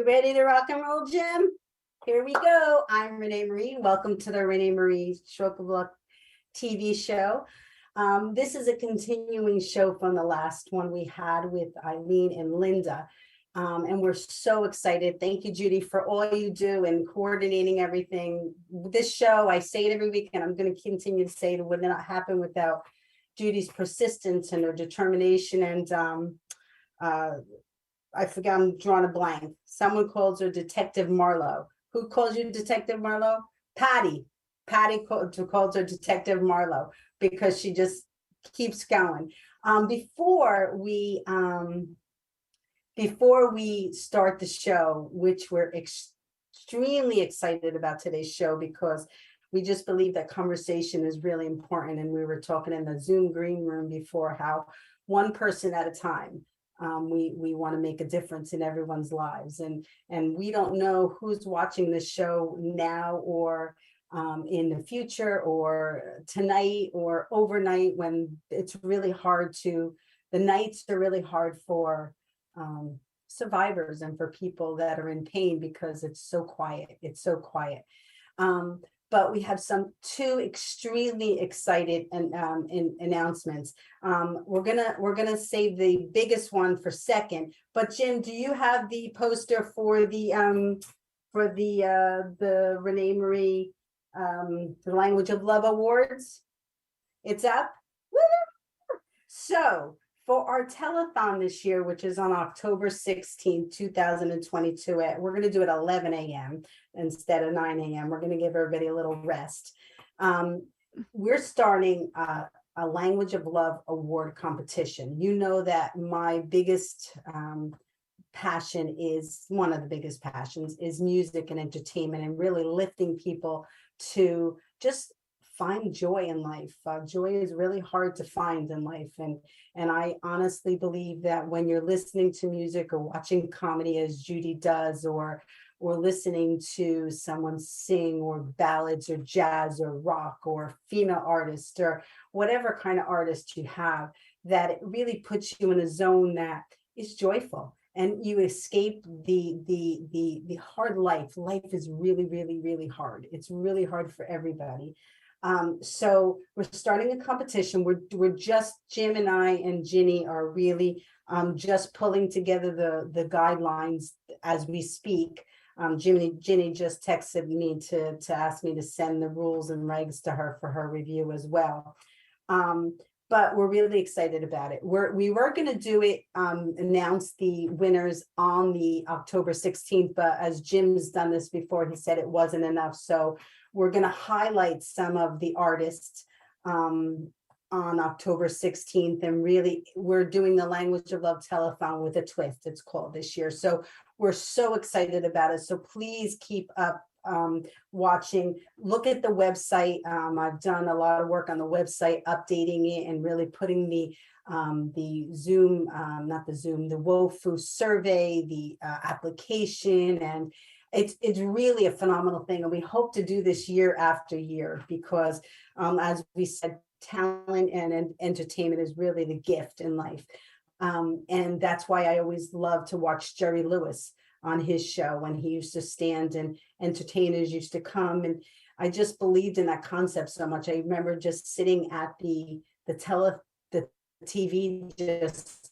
Ready to rock and roll, Jim? Here we go. I'm ReneMarie. Welcome to the ReneMarie Stroke of Luck TV show. This is a continuing show from the last one we had with Ilene and Linda. And we're so excited. Thank you, Judy, for all you do and coordinating everything. This show, I say it every week, and I'm going to continue to say it would not happen without Judy's persistence and her determination. And I forgot, I'm drawing a blank. Someone calls her Detective Marlo, Who calls you Detective Marlo? Patty. Patty calls her Detective Marlo because she just keeps going. Before we start the show, which we're extremely excited about today's show because we just believe that conversation is really important. And we were talking in the Zoom green room before how one person at a time, we want to make a difference in everyone's lives. And we don't know who's watching this show now or in the future or tonight or overnight, when it's really hard the nights are really hard for survivors and for people that are in pain because it's so quiet. It's so quiet. But we have two extremely excited announcements. We're gonna save the biggest one for second. But Jim, do you have the poster for the ReneMarie the Language of Love Awards? It's up. Woo! So for our telethon this year, which is on October 16th, 2022, we're going to do it at 11 a.m. instead of 9 a.m. We're going to give everybody a little rest. We're starting a Language of Love Award competition. You know that my biggest passion is, one of the biggest passions is music and entertainment, and really lifting people to just find joy in life. Joy is really hard to find in life. And I honestly believe that when you're listening to music or watching comedy, as Judy does, or listening to someone sing, or ballads or jazz or rock or female artist or whatever kind of artist you have, that it really puts you in a zone that is joyful. And you escape the hard life. Life is really, really, really hard. It's really hard for everybody. So we're starting a competition. We're just, Jim and I and Ginny are really just pulling together the guidelines as we speak. Ginny just texted me to ask me to send the rules and regs to her for her review as well. But we're really excited about it. We were going to do it, announce the winners on the October 16th, but as Jim's done this before, he said it wasn't enough. So we're going to highlight some of the artists on October 16th. And really, we're doing the Language of Love telethon with a twist, it's called, this year. So we're so excited about it. So please keep up watching. Look at the website. I've done a lot of work on the website, updating it and really putting the Zoom, the WOFU survey, the application, and it's really a phenomenal thing. And we hope to do this year after year because, as we said, talent and entertainment is really the gift in life. And that's why I always love to watch Jerry Lewis on his show when he used to stand and entertainers used to come. And I just believed in that concept so much. I remember just sitting at the TV, just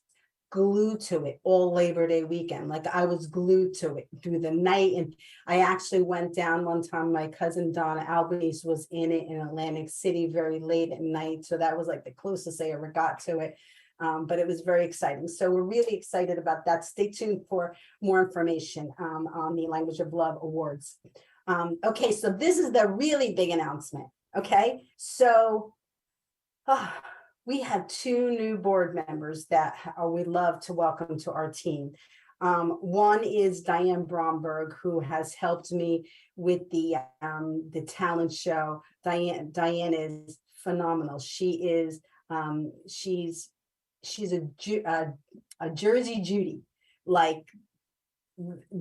glued to it all Labor Day weekend. Like I was glued to it through the night. And I actually went down one time, my cousin Donna Albanese was in it in Atlantic City very late at night. So that was like the closest I ever got to it. But it was very exciting. So we're really excited about that. Stay tuned for more information on the Language of Love Awards. Okay, so this is the really big announcement. Okay, so we have two new board members that we love to welcome to our team. One is Diane Bromberg, who has helped me with the talent show. Diane is phenomenal. She is she's a Jersey Judy. Like,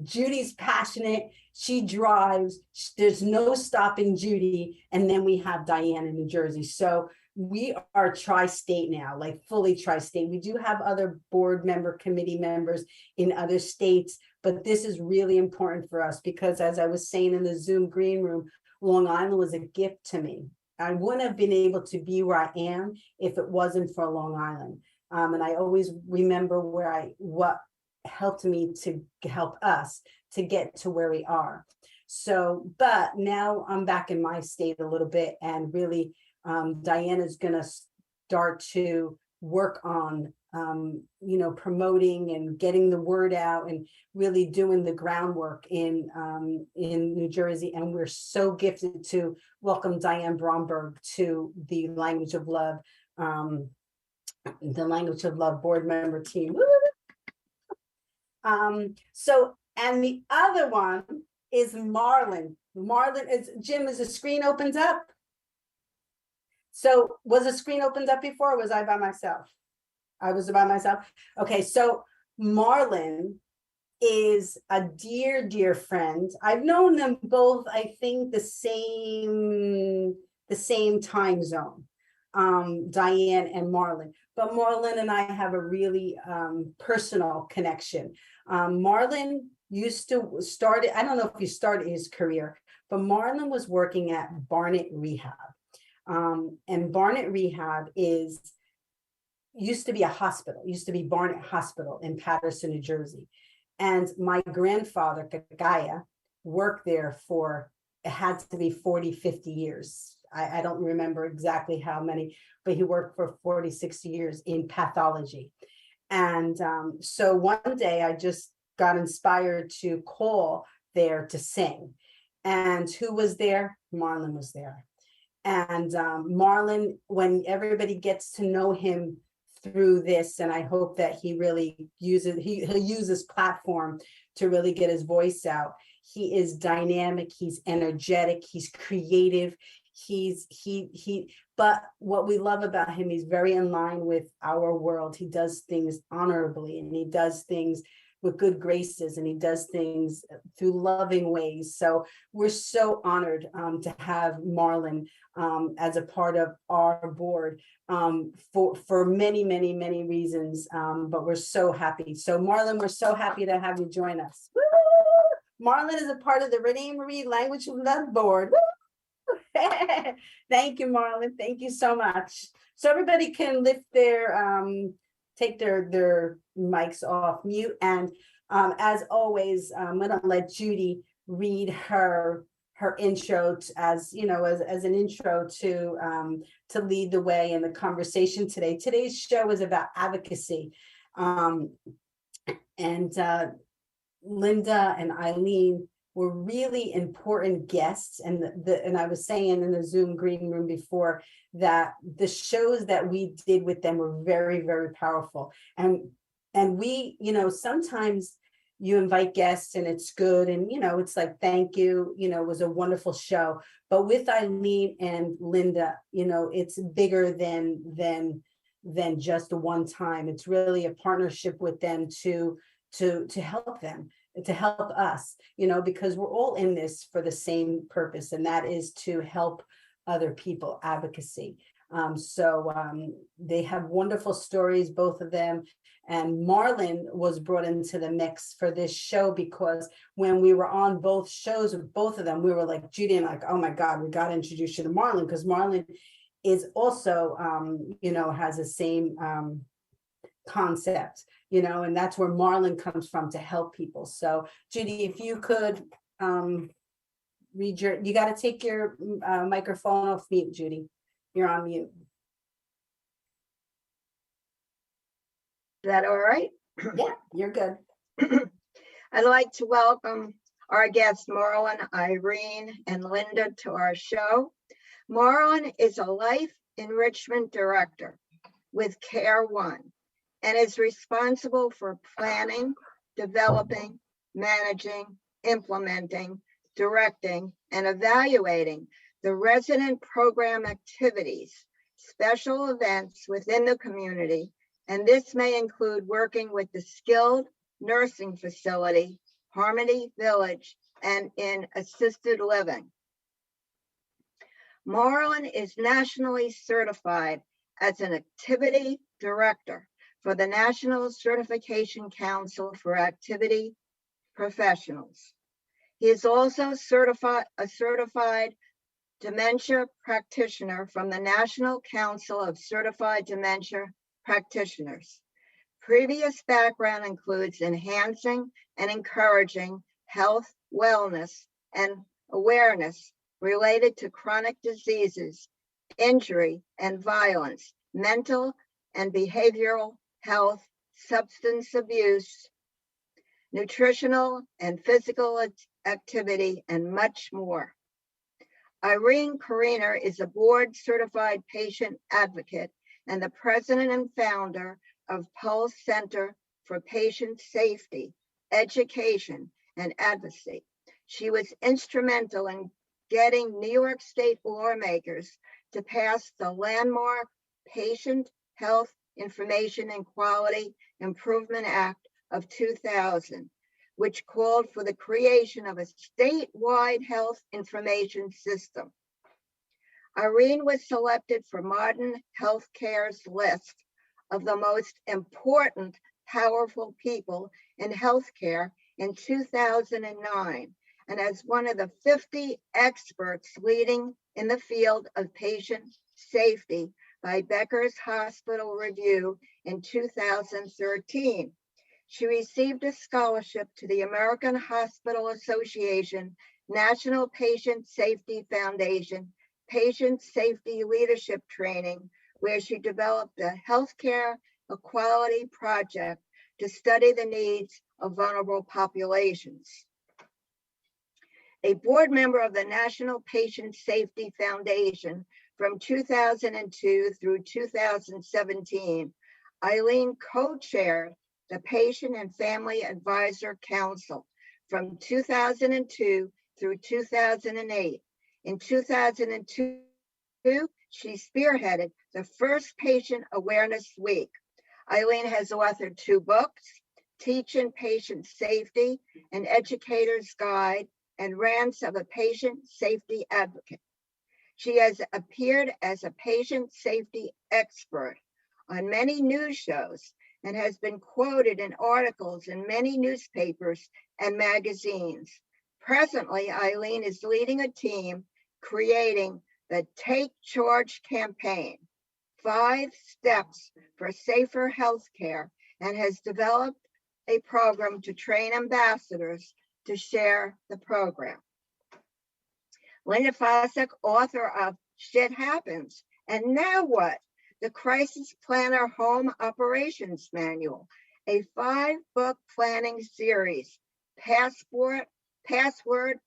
Judy's passionate, she drives, there's no stopping Judy. And then we have Diane in New Jersey. So we are tri-state now, like fully tri-state. We do have other board member, committee members in other states, but this is really important for us because, as I was saying in the Zoom green room, Long Island was a gift to me. I wouldn't have been able to be where I am if it wasn't for Long Island. And I always remember what helped me to help us to get to where we are. So, but now I'm back in my state a little bit, and really Diana's going to start to work on, promoting and getting the word out and really doing the groundwork in New Jersey. And we're so gifted to welcome Diane Bromberg to the Language of Love, board member team. And the other one is Marlon. Marlon is, Jim, as the screen opens up. So was the screen opened up before, or was I by myself? I was by myself. Okay, so Marlon is a dear, dear friend. I've known them both, I think, the same time zone, Diane and Marlon. But Marlon and I have a really personal connection. Marlon used to start, I don't know if he started his career, but Marlon was working at Barnet Rehab. And Barnet Rehab used to be a hospital, used to be Barnet Hospital in Paterson, New Jersey. And my grandfather, Kakaya, worked there for, it had to be 40, 50 years. I don't remember exactly how many, but he worked for 40, 60 years in pathology. And so one day I just got inspired to call there to sing. And who was there? Marlon was there. And Marlon, when everybody gets to know him through this, and I hope that he really he'll use this platform to really get his voice out. He is dynamic, he's energetic, he's creative, but what we love about him, he's very in line with our world. He does things honorably, and he does things with good graces, and he does things through loving ways. So we're so honored to have Marlon as a part of our board for many, many, many reasons, but we're so happy. So Marlon, we're so happy to have you join us. Woo! Marlon is a part of the ReneMarie Language of Love board. Thank you, Marlon. Thank you so much. So everybody can lift their take their mics off mute. And as always, I'm going to let Judy read her intro as an intro to lead the way in the conversation today. Today's show is about advocacy. And Linda and Ilene were really important guests, and I was saying in the Zoom green room before that the shows that we did with them were very, very powerful. And we, sometimes you invite guests and it's good, and it's like, thank you, it was a wonderful show. But with Ilene and Linda, it's bigger than just a one time. It's really a partnership with them to help them, to help us, because we're all in this for the same purpose, and that is to help other people, advocacy. So they have wonderful stories, both of them. And Marlon was brought into the mix for this show because when we were on both shows with both of them, we were like, Judy and like, oh my God, we got to introduce you to Marlon, because Marlon is also, has the same concept, and that's where Marlon comes from, to help people. So Judy, if you could you got to take your microphone off mute, Judy. You're on mute. Is that all right? Yeah, you're good. I'd like to welcome our guests, Marlon, Irene, and Linda, to our show. Marlon is a Life Enrichment Director with CareOne and is responsible for planning, developing, managing, implementing, directing, and evaluating the resident program activities, special events within the community, and this may include working with the skilled nursing facility, Harmony Village, and in assisted living. Marlon is nationally certified as an activity director for the National Certification Council for Activity Professionals. He is also a certified dementia practitioner from the National Council of Certified Dementia Practitioners. Previous background includes enhancing and encouraging health, wellness, and awareness related to chronic diseases, injury and violence, mental and behavioral health, substance abuse, nutritional and physical activity, and much more. Ilene Corina is a board-certified patient advocate and the president and founder of Pulse Center for Patient Safety, Education, and Advocacy. She was instrumental in getting New York State lawmakers to pass the landmark Patient Health Information and Quality Improvement Act of 2000, which called for the creation of a statewide health information system. Ilene was selected for Modern Healthcare's list of the most important, powerful people in healthcare in 2009, and as one of the 50 experts leading in the field of patient safety by Becker's Hospital Review in 2013. She received a scholarship to the American Hospital Association National Patient Safety Foundation Patient Safety Leadership Training, where she developed a healthcare equality project to study the needs of vulnerable populations. A board member of the National Patient Safety Foundation from 2002 through 2017, Ilene co-chaired the Patient and Family Advisor Council from 2002 through 2008. In 2002, she spearheaded the first Patient Awareness Week. Ilene has authored 2 books, Teaching Patient Safety, An Educator's Guide, and Rants of a Patient Safety Advocate. She has appeared as a patient safety expert on many news shows and has been quoted in articles in many newspapers and magazines. Presently, Ilene is leading a team creating the Take Charge campaign, 5 steps for safer healthcare, and has developed a program to train ambassadors to share the program. Linda Fossack, author of Shit Happens, and Now What? The Crisis Planner Home Operations Manual, a 5-book planning series, Password, Passport,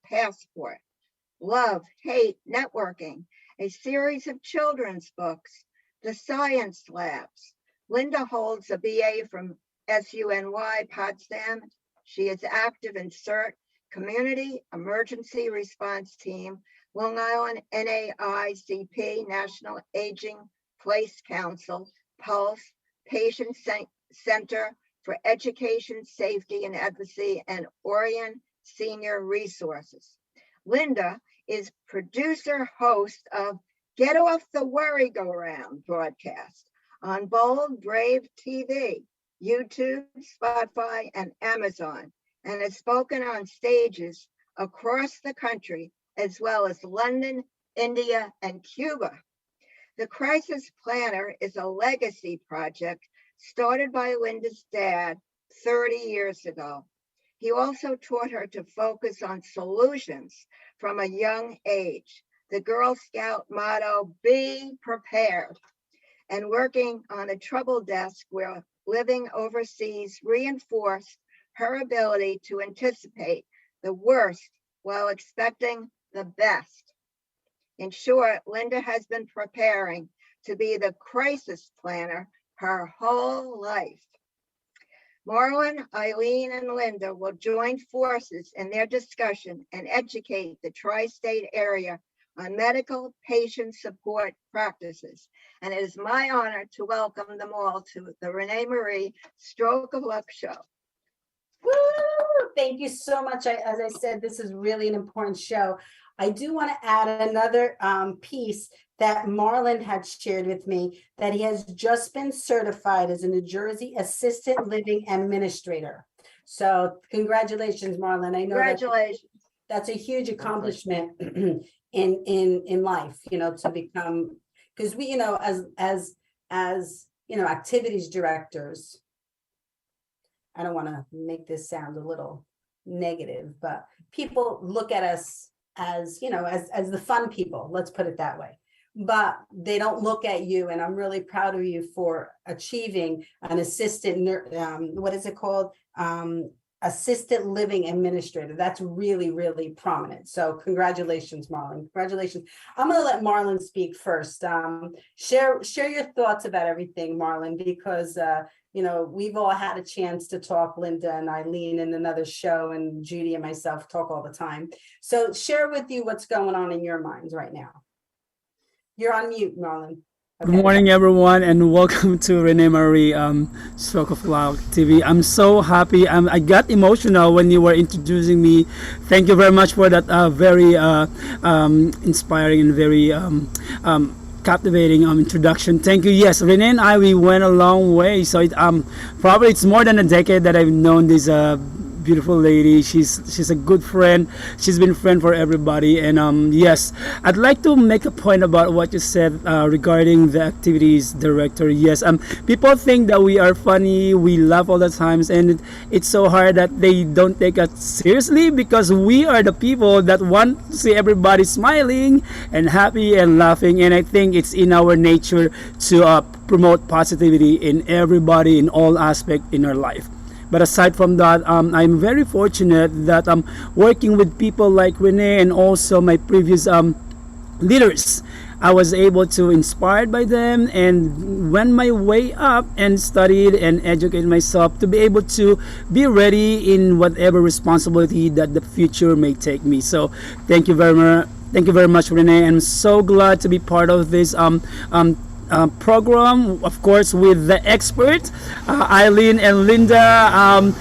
Love, Hate, Networking, a series of children's books, The Science Labs. Linda holds a BA from SUNY Potsdam. She is active in CERT, Community Emergency Response Team, Long Island NAICP, National Aging Place Council, Pulse, Patient Center for Education, Safety, and Advocacy, and Orion Senior Resources. Linda is producer host of Get Off the Worry Go Round broadcast on Bold Brave TV, YouTube, Spotify, and Amazon, and has spoken on stages across the country, as well as London, India, and Cuba. The Crisis Planner is a legacy project started by Linda's dad 30 years ago. He also taught her to focus on solutions from a young age. The Girl Scout motto, be prepared, and working on a trouble desk where living overseas reinforced her ability to anticipate the worst while expecting the best. In short, Linda has been preparing to be the crisis planner her whole life. Marlon, Ilene, and Linda will join forces in their discussion and educate the tri-state area on medical patient support practices. And it is my honor to welcome them all to the ReneMarie Stroke of Luck Show. Woo! Thank you so much. As I said, this is really an important show. I do want to add another piece that Marlon had shared with me, that he has just been certified as a New Jersey Assisted Living Administrator. So congratulations, Marlon. I know that's a huge accomplishment in life, you know, to become, because we, you know, as you know, activities directors, I don't want to make this sound a little negative, but people look at us as, you know, as the fun people, let's put it that way. but they don't look at you. And I'm really proud of you for achieving an what is it called? Assisted living administrator. That's really, really prominent. So congratulations, Marlon. Congratulations. I'm going to let Marlon speak first. Share your thoughts about everything, Marlon, because we've all had a chance to talk, Linda and Ilene in another show, and Judy and myself talk all the time. So share with you what's going on in your minds right now. You're on mute, Marlon. Okay. Good morning, everyone, and welcome to ReneMarie Stroke of Luck TV. I'm so happy. I got emotional when you were introducing me. Thank you very much for that very inspiring and very captivating introduction. Thank you. Yes, Renee and I, we went a long way. So probably it's more than a decade that I've known this beautiful lady. She's a good friend. She's been a friend for everybody. And yes, I'd like to make a point about what you said regarding the activities director. Yes, people think that we are funny, we laugh all the times, and it's so hard that they don't take us seriously, because we are the people that want to see everybody smiling and happy and laughing. And I think it's in our nature to promote positivity in everybody, in all aspects in our life. But aside from that, I'm very fortunate that I'm working with people like Renee and also my previous leaders. I was able to inspired by them and went my way up and studied and educated myself to be able to be ready in whatever responsibility that the future may take me. So thank you very much. Thank you very much, Renee. I'm so glad to be part of this program, of course, with the experts, Ilene and Linda.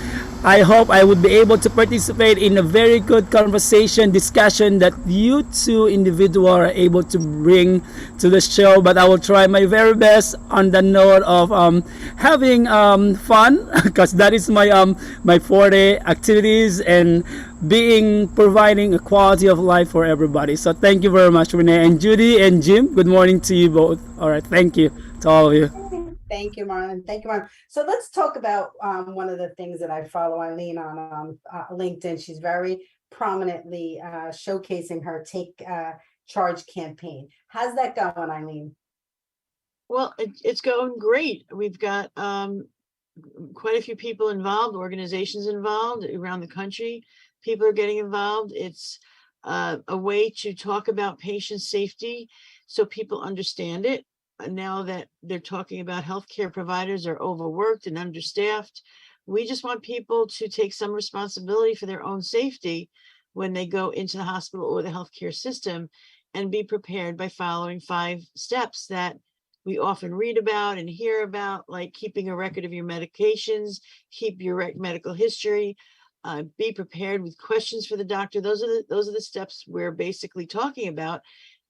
I hope I would be able to participate in a very good discussion that you two individuals are able to bring to the show. But I will try my very best on the note of having fun, because that is my forte, activities and providing a quality of life for everybody. So thank you very much, Renee and Judy and Jim. Good morning to you both. All right, thank you to all of you. Thank you, Marlon. Thank you, Marlon. So let's talk about one of the things that I follow Ilene on LinkedIn. She's very prominently showcasing her Take Charge campaign. How's that going, Ilene? Well, it's going great. We've got quite a few people involved, organizations involved around the country. People are getting involved. It's a way to talk about patient safety so people understand it. Now that they're talking about healthcare providers are overworked and understaffed, we just want people to take some responsibility for their own safety when they go into the hospital or the healthcare system, and be prepared by following 5 steps that we often read about and hear about, like keeping a record of your medications, keep your medical history, be prepared with questions for the doctor. Those are the steps we're basically talking about.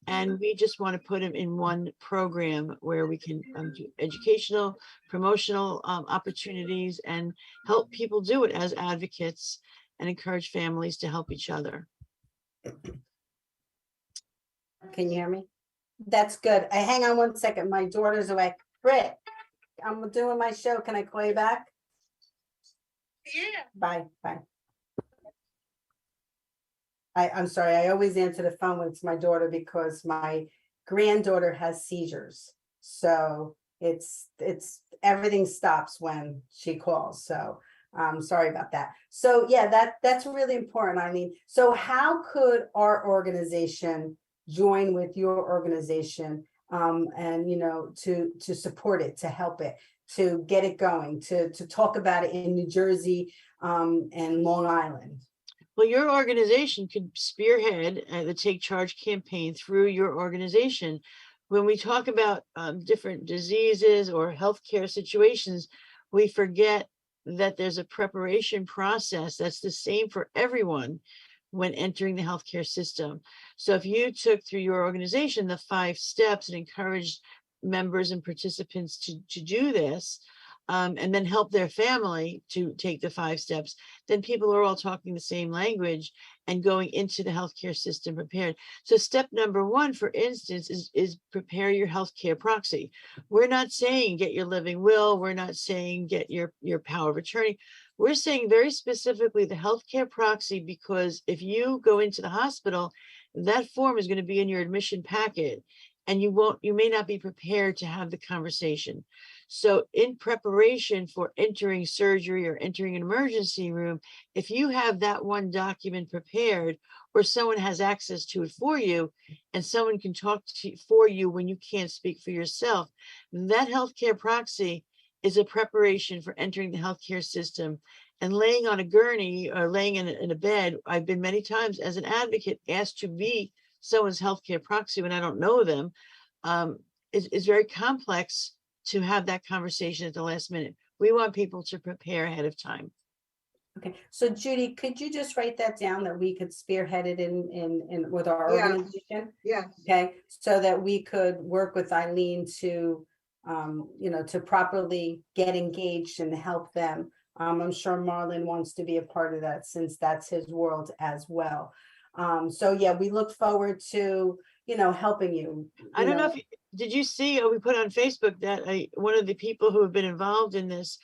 And we just want to put them in one program where we can do educational, promotional opportunities and help people do it as advocates and encourage families to help each other. Can you hear me? That's good. Hang on one second. My daughter's awake. Britt, I'm doing my show. Can I call you back? Yeah. Bye. I'm sorry. I always answer the phone when it's my daughter because my granddaughter has seizures. So it's everything stops when she calls. So sorry about that. So yeah, that's really important. I mean, so how could our organization join with your organization and to support it, to help it, to get it going, to talk about it in New Jersey and Long Island? Well, your organization could spearhead the Take Charge campaign through your organization. When we talk about different diseases or healthcare situations, we forget that there's a preparation process that's the same for everyone when entering the healthcare system. So if you took through your organization the 5 steps and encouraged members and participants to do this, and then help their family to take the 5 steps, then people are all talking the same language and going into the healthcare system prepared. So step number 1, for instance, is prepare your healthcare proxy. We're not saying get your living will. We're not saying get your power of attorney. We're saying very specifically the healthcare proxy, because if you go into the hospital, that form is going to be in your admission packet. and you may not be prepared to have the conversation. So in preparation for entering surgery or entering an emergency room, if you have that one document prepared, or someone has access to it for you, and someone can talk to you for you when you can't speak for yourself, that healthcare proxy is a preparation for entering the healthcare system. And laying on a gurney or laying in a bed, I've been many times as an advocate asked to be someone's healthcare proxy when I don't know them. Is very complex to have that conversation at the last minute. We want people to prepare ahead of time. Okay, so Judy, could you just write that down that we could spearhead it in with our Yeah. organization? Yeah, Okay, so that we could work with Ilene to, to properly get engaged and help them. I'm sure Marlon wants to be a part of that since that's his world as well. So yeah, we look forward to, helping you. I don't know if did you see, we put on Facebook that one of the people who have been involved in this,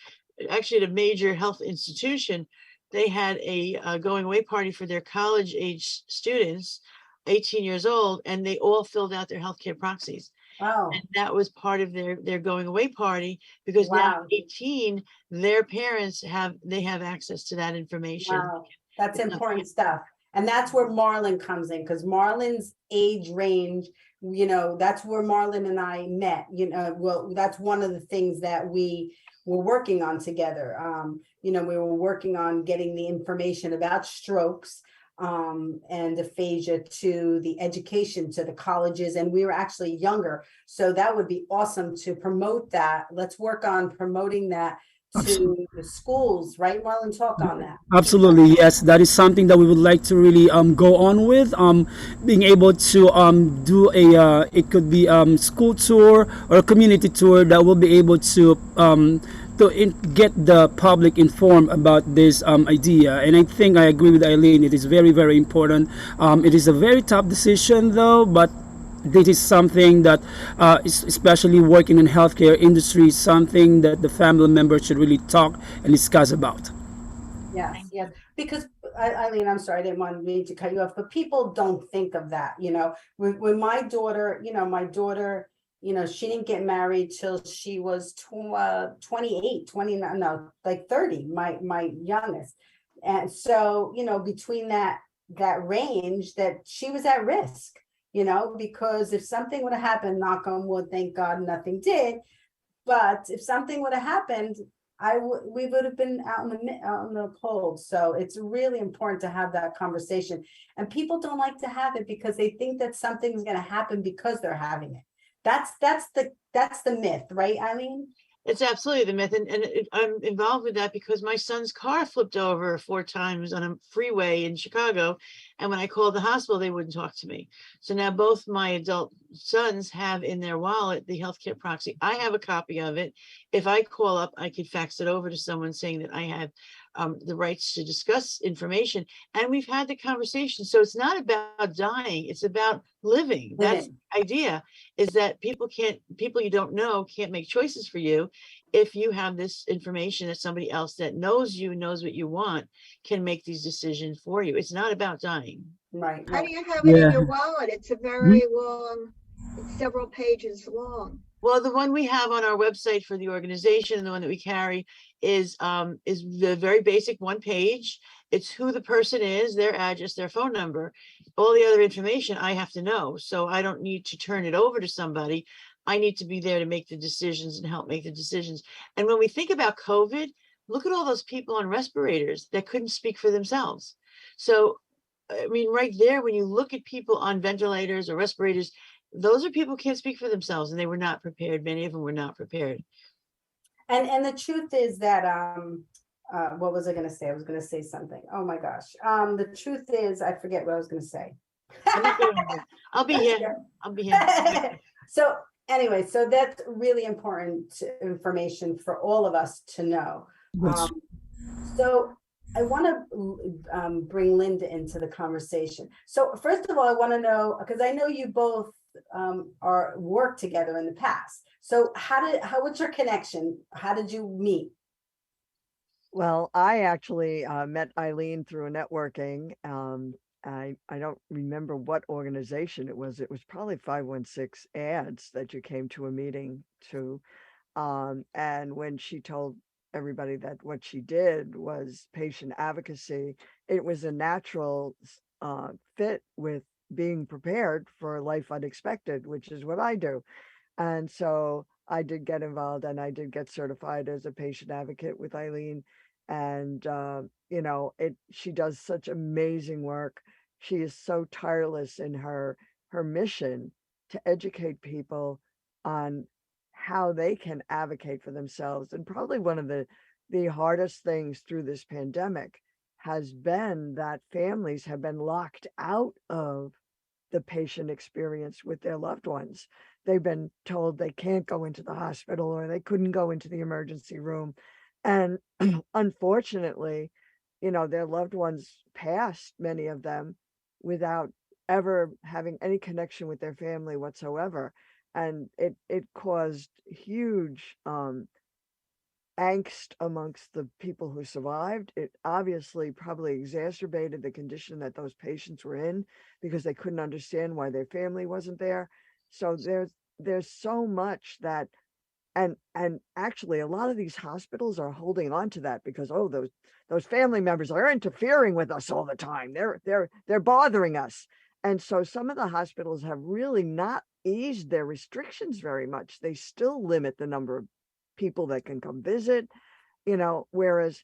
actually at a major health institution, they had a going away party for their college age students, 18 years old, and they all filled out their healthcare proxies. Oh, And that was part of their going away party, because now wow. 18, their parents have access to that information. Wow, that's It's not- important stuff. And that's where Marlon comes in, because Marlon's age range, that's where Marlon and I met, well, that's one of the things that we were working on together. We were working on getting the information about strokes and aphasia to the education, to the colleges, and we were actually younger. So that would be awesome to promote that. Let's work on promoting that to the schools, right, Marlon? Talk on that. Absolutely, yes. That is something that we would like to really go on with. Being able to do it could be school tour or a community tour that will be able to get the public informed about this idea. And I think I agree with Ilene. It is very, very important. It is a very tough decision, though, but this is something that, especially working in healthcare industry, something that the family members should really talk and discuss about. Yes, yes, because Eileen, I'm sorry, I didn't want me to cut you off, but people don't think of that, when my daughter, she didn't get married till she was 28, 29, no, like 30, my youngest. And so, between that range, that she was at risk, because if something would have happened, knock on wood, thank God nothing did. But if something would have happened, we would have been out in the cold. So it's really important to have that conversation. And people don't like to have it because they think that something's going to happen because they're having it. That's the myth, right, Eileen? It's absolutely the myth. And I'm involved with that because my son's car flipped over 4 times on a freeway in Chicago. And when I called the hospital, they wouldn't talk to me. So now both my adult sons have in their wallet the healthcare proxy. I have a copy of it. If I call up, I could fax it over to someone saying that I have the rights to discuss information. And we've had the conversation. So it's not about dying. It's about living. That's the idea, is that people you don't know can't make choices for you. If you have this information that somebody else that knows you, knows what you want, can make these decisions for you. It's not about dying. Right. How do you have it in your wallet? It's a very long, it's several pages long. Well, the one we have on our website for the organization, the one that we carry, is the very basic one page. It's who the person is, their address, their phone number. All the other information I have to know. So I don't need to turn it over to somebody. I need to be there to make the decisions and help make the decisions. And when we think about COVID, look at all those people on respirators that couldn't speak for themselves. So, I mean, right there, when you look at people on ventilators or respirators, those are people who can't speak for themselves, and they were not prepared. Many of them were not prepared. And the truth is that what was I going to say? I was going to say something. Oh my gosh. The truth is, I forget what I was going to say. I'll be here. I'll be here. So anyway, so that's really important information for all of us to know. So I want to bring Linda into the conversation. So first of all, I want to know, because I know you both are worked together in the past. So what's your connection? How did you meet? Well, I actually met Ilene through a networking. I don't remember what organization it was. It was probably 516 ads that you came to a meeting to. And when she told everybody that what she did was patient advocacy, it was a natural fit with being prepared for life unexpected, which is what I do. And so I did get involved, and I did get certified as a patient advocate with Ilene. And she does such amazing work. She is so tireless in her mission to educate people on how they can advocate for themselves. And probably one of the hardest things through this pandemic has been that families have been locked out of the patient experience with their loved ones. They've been told they can't go into the hospital, or they couldn't go into the emergency room. And unfortunately, their loved ones passed, many of them, without ever having any connection with their family whatsoever. And it caused huge angst amongst the people who survived. It obviously probably exacerbated the condition that those patients were in, because they couldn't understand why their family wasn't there. So there's so much that, and actually a lot of these hospitals are holding on to that, because those family members are interfering with us all the time. They're bothering us. And so some of the hospitals have really not eased their restrictions very much. They still limit the number of people that can come visit, whereas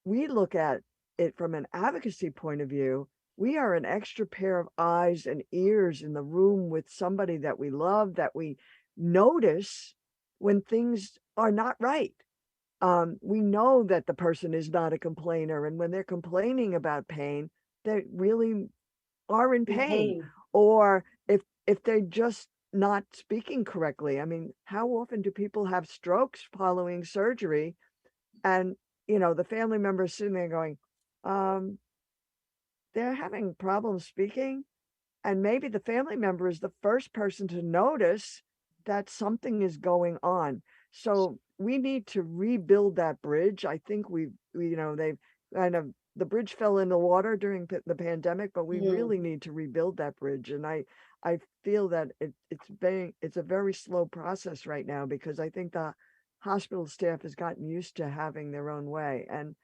we look at it from an advocacy point of view. We are an extra pair of eyes and ears in the room with somebody that we love, that we notice when things are not right. We know that the person is not a complainer, and when they're complaining about pain, they really are in pain. Or if they're just not speaking correctly. I mean, how often do people have strokes following surgery? And, the family members sitting there going, they're having problems speaking. And maybe the family member is the first person to notice that something is going on. So we need to rebuild that bridge. I think they've kind of, the bridge fell in the water during the pandemic, but we really need to rebuild that bridge. And I feel that it's a very slow process right now, because I think the hospital staff has gotten used to having their own way. And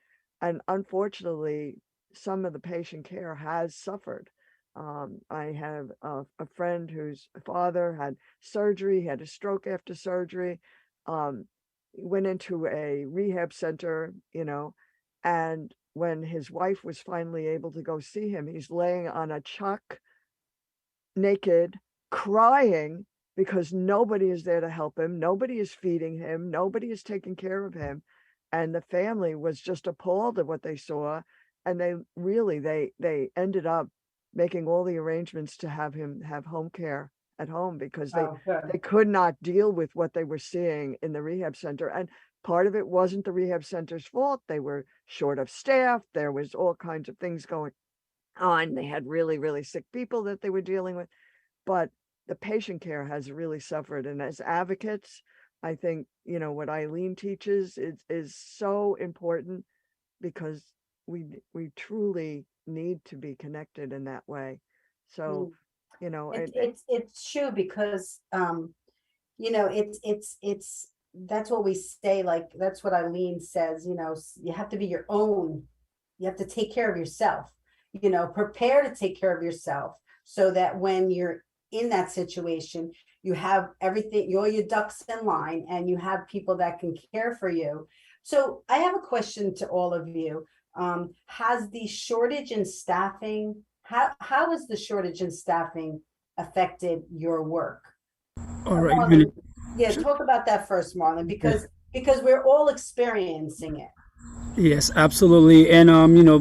unfortunately, some of the patient care has suffered. I have a friend whose father had surgery, had a stroke after surgery, went into a rehab center, and when his wife was finally able to go see him, he's laying on a chuck, naked, crying, because nobody is there to help him. Nobody is feeding him. Nobody is taking care of him. And the family was just appalled at what they saw. And they ended up making all the arrangements to have him have home care at home, because they could not deal with what they were seeing in the rehab center. And part of it wasn't the rehab center's fault. They were short of staff. There was all kinds of things going on. They had really, really sick people that they were dealing with, but the patient care has really suffered. And as advocates, I think, what Ilene teaches is so important, because we truly need to be connected in that way. So, it's true, because it's that's what we say, like that's what Ilene says, you have to be your own, you have to take care of yourself, prepare to take care of yourself, so that when you're in that situation, you have everything, all your ducks in line, and you have people that can care for you. So I have a question to all of you. Has the shortage in staffing, how has the shortage in staffing affected your work? All right. Marlon, talk about that first, Marlon, because we're all experiencing it. Yes, absolutely. And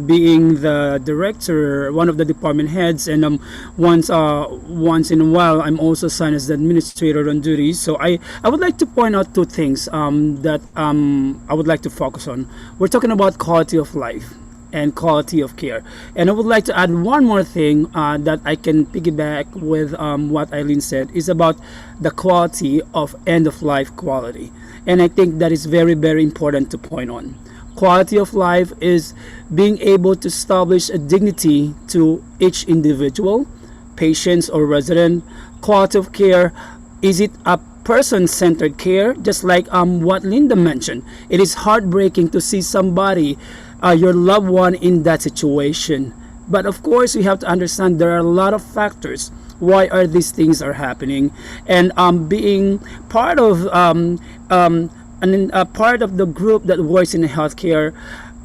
being the director, one of the department heads, and once in a while, I'm also assigned as the administrator on duty. So I would like to point out two things that I would like to focus on. We're talking about quality of life and quality of care, and I would like to add one more thing that I can piggyback with what Ilene said, is about the quality of end of life quality. And I think that is very, very important to point on. Quality of life is being able to establish a dignity to each individual, patients or resident. Quality of care, is it a person-centered care, just like what Linda mentioned? It is heartbreaking to see somebody, your loved one, in that situation. But of course, we have to understand there are a lot of factors why are these things are happening, and being part of a part of the group that works in healthcare,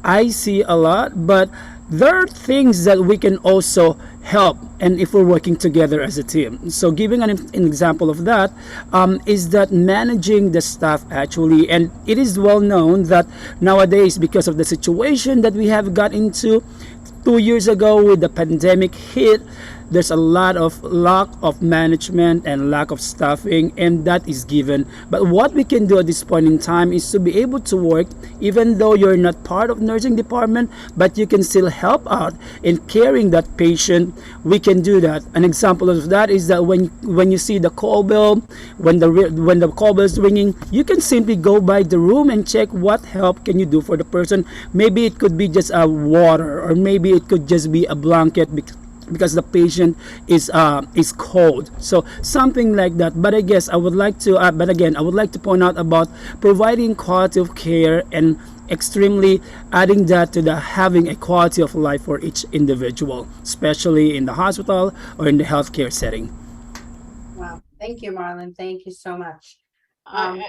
I see a lot, but there are things that we can also help, and if we're working together as a team. So giving an example of that is that managing the staff actually, and it is well known that nowadays, because of the situation that we have got into 2 years ago with the pandemic hit, there's a lot of lack of management and lack of staffing, and that is given. But what we can do at this point in time is to be able to work, even though you're not part of nursing department, but you can still help out in caring that patient. We can do that. An example of that is that when you see the call bell, when the call bell is ringing, you can simply go by the room and check what help can you do for the person. Maybe it could be just a water, or maybe it could just be a blanket because the patient is cold, so something like that. But I guess I would like to but again, I would like to point out about providing quality of care, and extremely adding that to the having a quality of life for each individual, especially in the hospital or in the healthcare setting. Wow. Thank you, Marlon. Thank you so much. I,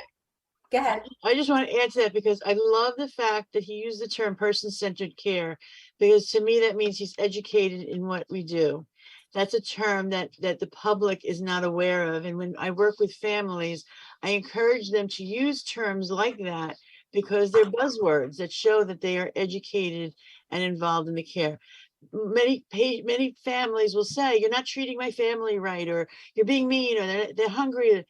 Go ahead. I just want to add to that because I love the fact that he used the term person-centered care, because to me that means he's educated in what we do. That's a term that the public is not aware of. And when I work with families, I encourage them to use terms like that because they're buzzwords that show that they are educated and involved in the care. Many families will say, "You're not treating my family right," or "You're being mean," or they're hungry.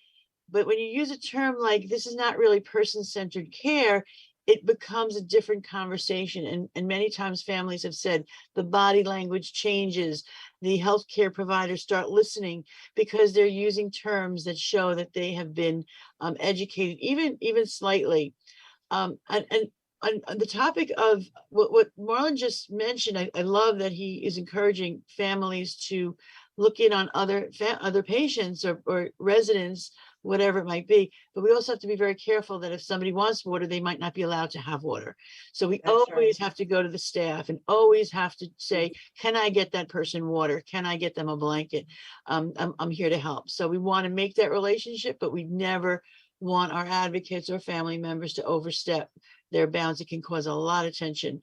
But when you use a term like "this is not really person-centered care," it becomes a different conversation. And many times families have said the body language changes. The healthcare providers start listening because they're using terms that show that they have been educated, even slightly. And on the topic of what Marlon just mentioned, I love that he is encouraging families to look in on other patients or residents, whatever it might be. But we also have to be very careful that if somebody wants water, they might not be allowed to have water. So we That's always right. have to go to the staff and always have to say, "Can I get that person water? Can I get them a blanket? I'm here to help." So we want to make that relationship, but we never want our advocates or family members to overstep their bounds. It can cause a lot of tension.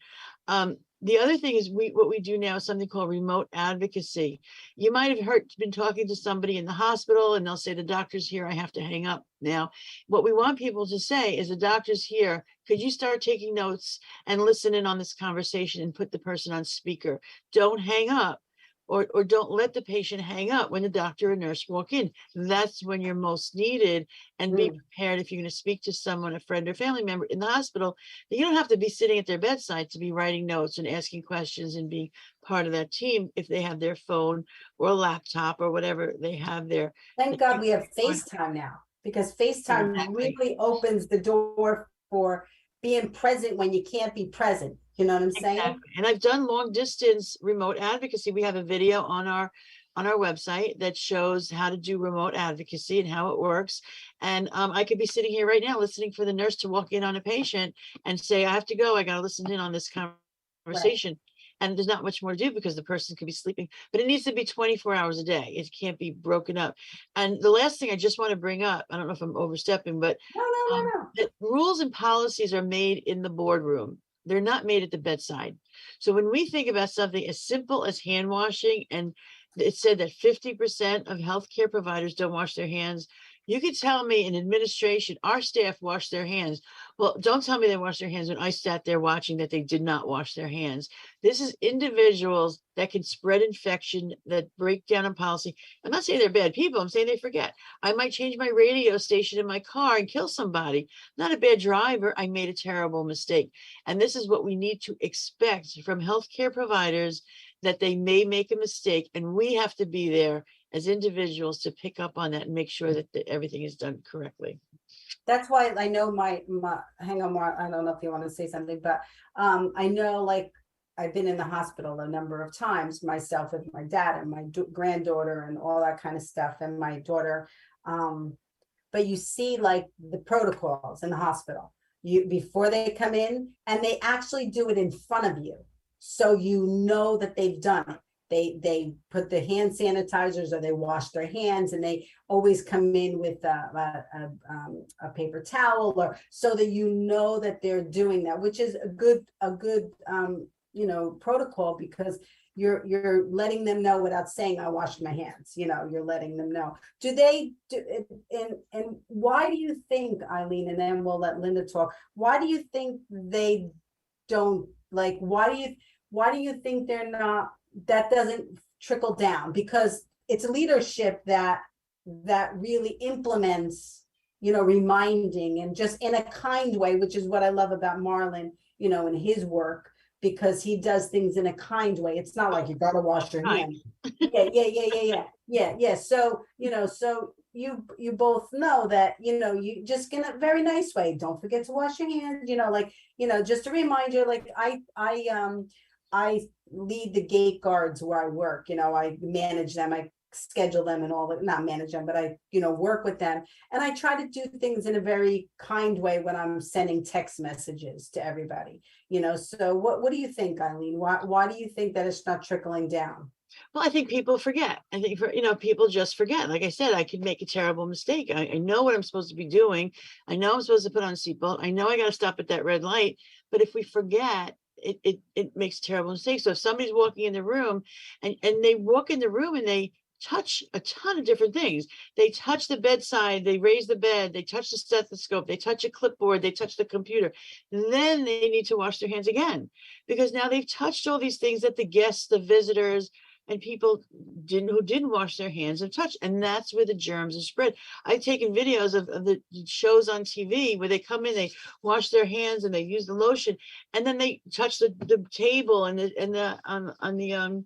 The other thing is what we do now is something called remote advocacy. You might have been talking to somebody in the hospital and they'll say, "The doctor's here, I have to hang up now." What we want people to say is, "The doctor's here. Could you start taking notes and listen in on this conversation and put the person on speaker? Don't hang up." Or don't let the patient hang up when the doctor or nurse walk in. That's when you're most needed. And be prepared if you're going to speak to someone, a friend or family member in the hospital, that you don't have to be sitting at their bedside to be writing notes and asking questions and being part of that team if they have their phone or a laptop or whatever they have there. Thank God we have FaceTime now, because FaceTime Exactly. really opens the door for being present when you can't be present. You know what I'm saying? Exactly. And I've done long distance remote advocacy. We have a video on our website that shows how to do remote advocacy and how it works. And I could be sitting here right now listening for the nurse to walk in on a patient and say, "I have to go. I got to listen in on this conversation." And there's not much more to do because the person could be sleeping, but it needs to be 24 hours a day. It can't be broken up. And the last thing I just want to bring up, I don't know if I'm overstepping, but No. the rules and policies are made in the boardroom. They're not made at the bedside. So when we think about something as simple as hand washing, and it said that 50% of healthcare providers don't wash their hands, you could tell me in administration, our staff wash their hands. Well, don't tell me they wash their hands when I sat there watching that they did not wash their hands. This is individuals that can spread infection, that break down on policy. I'm not saying they're bad people. I'm saying they forget. I might change my radio station in my car and kill somebody. Not a bad driver. I made a terrible mistake. And this is what we need to expect from healthcare providers, that they may make a mistake, and we have to be there as individuals to pick up on that and make sure that everything is done correctly. That's why I know my hang on, I don't know if you want to say something, but I know, like, I've been in the hospital a number of times myself with my dad and my granddaughter and all that kind of stuff, and my daughter. But you see, like, the protocols in the hospital, you before they come in, and they actually do it in front of you, so you know that they've done it. They put the hand sanitizers, or they wash their hands, and they always come in with a paper towel, or so that you know that they're doing that, which is a good protocol, because you're letting them know without saying I washed my hands. You're letting them know. Do they do it? And why do you think, Ilene, and then we'll let Linda talk, why do you think they don't, like, why do you think they're not, that doesn't trickle down? Because it's leadership that really implements, reminding, and just in a kind way, which is what I love about Marlon, in his work, because he does things in a kind way. It's not like you gotta wash your hands. Yeah. So, so you both know that, you just in a very nice way, don't forget to wash your hands, just a reminder. Like, I lead the gate guards where I work. I manage them, I schedule them and all that, not manage them, but I, work with them. And I try to do things in a very kind way when I'm sending text messages to everybody, so what do you think, Ilene? Why do you think that it's not trickling down? Well, I think people forget. I think people just forget. Like I said, I could make a terrible mistake. I know what I'm supposed to be doing. I know I'm supposed to put on a seatbelt. I know I got to stop at that red light. But if we forget, it makes a terrible mistake. So if somebody's walking in the room and they walk in the room and they touch a ton of different things. They touch the bedside, they raise the bed, they touch the stethoscope, they touch a clipboard, they touch the computer. Then they need to wash their hands again, because now they've touched all these things that the guests, the visitors, and people who didn't wash their hands have touched. And that's where the germs are spread. I've taken videos of the shows on TV where they come in, they wash their hands and they use the lotion, and then they touch the table and the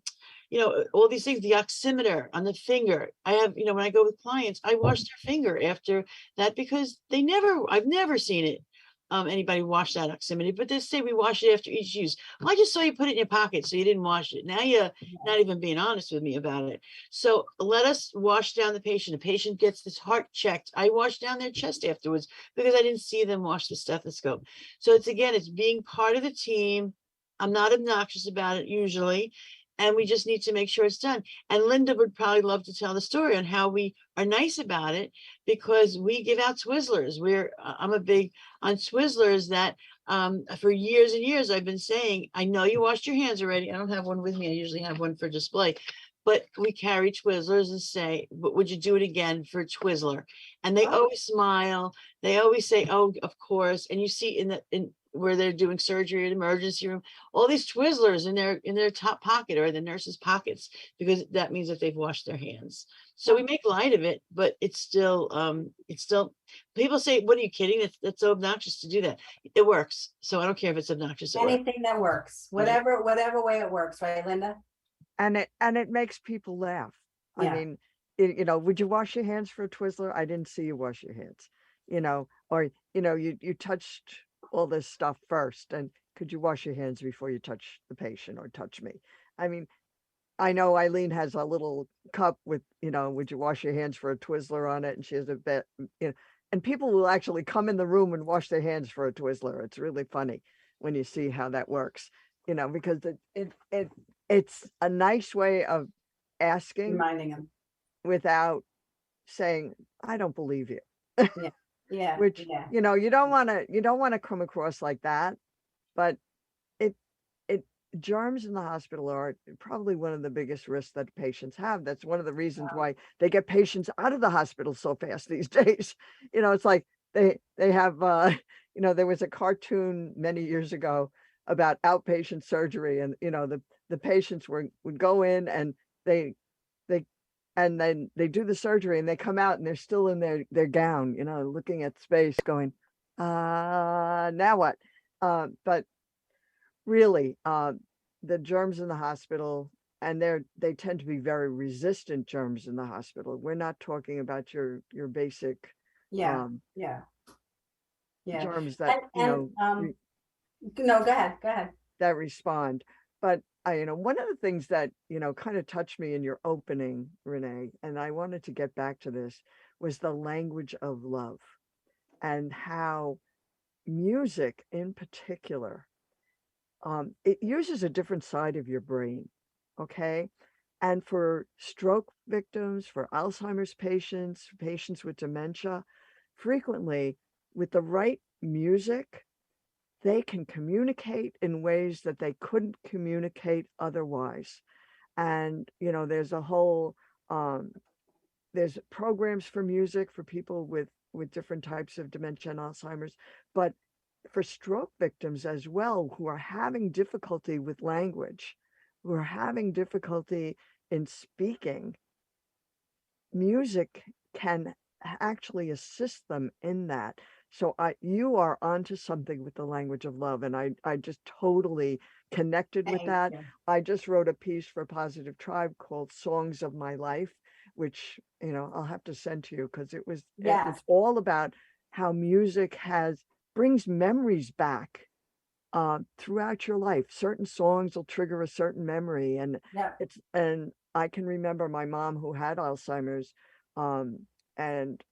all these things, the oximeter on the finger. I have, when I go with clients, I wash their finger after that, because I've never seen it. Anybody wash that oximeter, but they say we wash it after each use. Well, I just saw you put it in your pocket, so you didn't wash it. Now you're not even being honest with me about it. So let us wash down the patient. The patient gets this heart checked. I wash down their chest afterwards, because I didn't see them wash the stethoscope. So it's being part of the team. I'm not obnoxious about it usually. And we just need to make sure it's done. And Linda would probably love to tell the story on how we are nice about it, because we give out Twizzlers. I'm a big on Twizzlers that for years and years I've been saying, I know you washed your hands already. I don't have one with me. I usually have one for display. But we carry Twizzlers and say, but would you do it again for a Twizzler? And they always smile. They always say, oh, of course. And you see in where they're doing surgery at emergency room, all these Twizzlers in their top pocket or the nurse's pockets, because that means that they've washed their hands. So we make light of it, but it's still people say, what are you kidding? That's so obnoxious to do that. It works. So I don't care if it's obnoxious. Anything that works, whatever way it works, right, Linda? And it makes people laugh. Yeah. I mean, would you wash your hands for a Twizzler? I didn't see you wash your hands, or, you touched all this stuff first, and could you wash your hands before you touch the patient or touch me? I mean, I know Ilene has a little cup with, would you wash your hands for a Twizzler on it? And she has a bit, and people will actually come in the room and wash their hands for a Twizzler. It's really funny when you see how that works, because it's a nice way of asking, Reminding them. without saying, I don't believe you. Yeah. Which, you don't want to come across like that, but germs in the hospital are probably one of the biggest risks that patients have. That's one of the reasons why they get patients out of the hospital so fast these days. It's like they have, there was a cartoon many years ago about outpatient surgery, and, the patients would go in and and then they do the surgery and they come out and they're still in their gown, looking at space going, now what? But really, the germs in the hospital, and they tend to be very resistant germs in the hospital. We're not talking about your basic Yeah, um, yeah, yeah. germs that, No, go ahead. that respond. But one of the things that, kind of touched me in your opening, Renee, and I wanted to get back to this, was the language of love and how music in particular, it uses a different side of your brain. Okay. And for stroke victims, for Alzheimer's patients, patients with dementia, frequently with the right music, they can communicate in ways that they couldn't communicate otherwise. And, there's a whole, there's programs for music for people with different types of dementia and Alzheimer's, but for stroke victims as well, who are having difficulty with language, who are having difficulty in speaking, music can actually assist them in that. So you are onto something with the language of love, and I just totally connected with Thank that. you. I just wrote a piece for Positive Tribe called Songs of My Life, which I'll have to send to you, because Yes. it's all about how music brings memories back throughout your life. Certain songs will trigger a certain memory, and Yeah. and I can remember my mom, who had Alzheimer's, and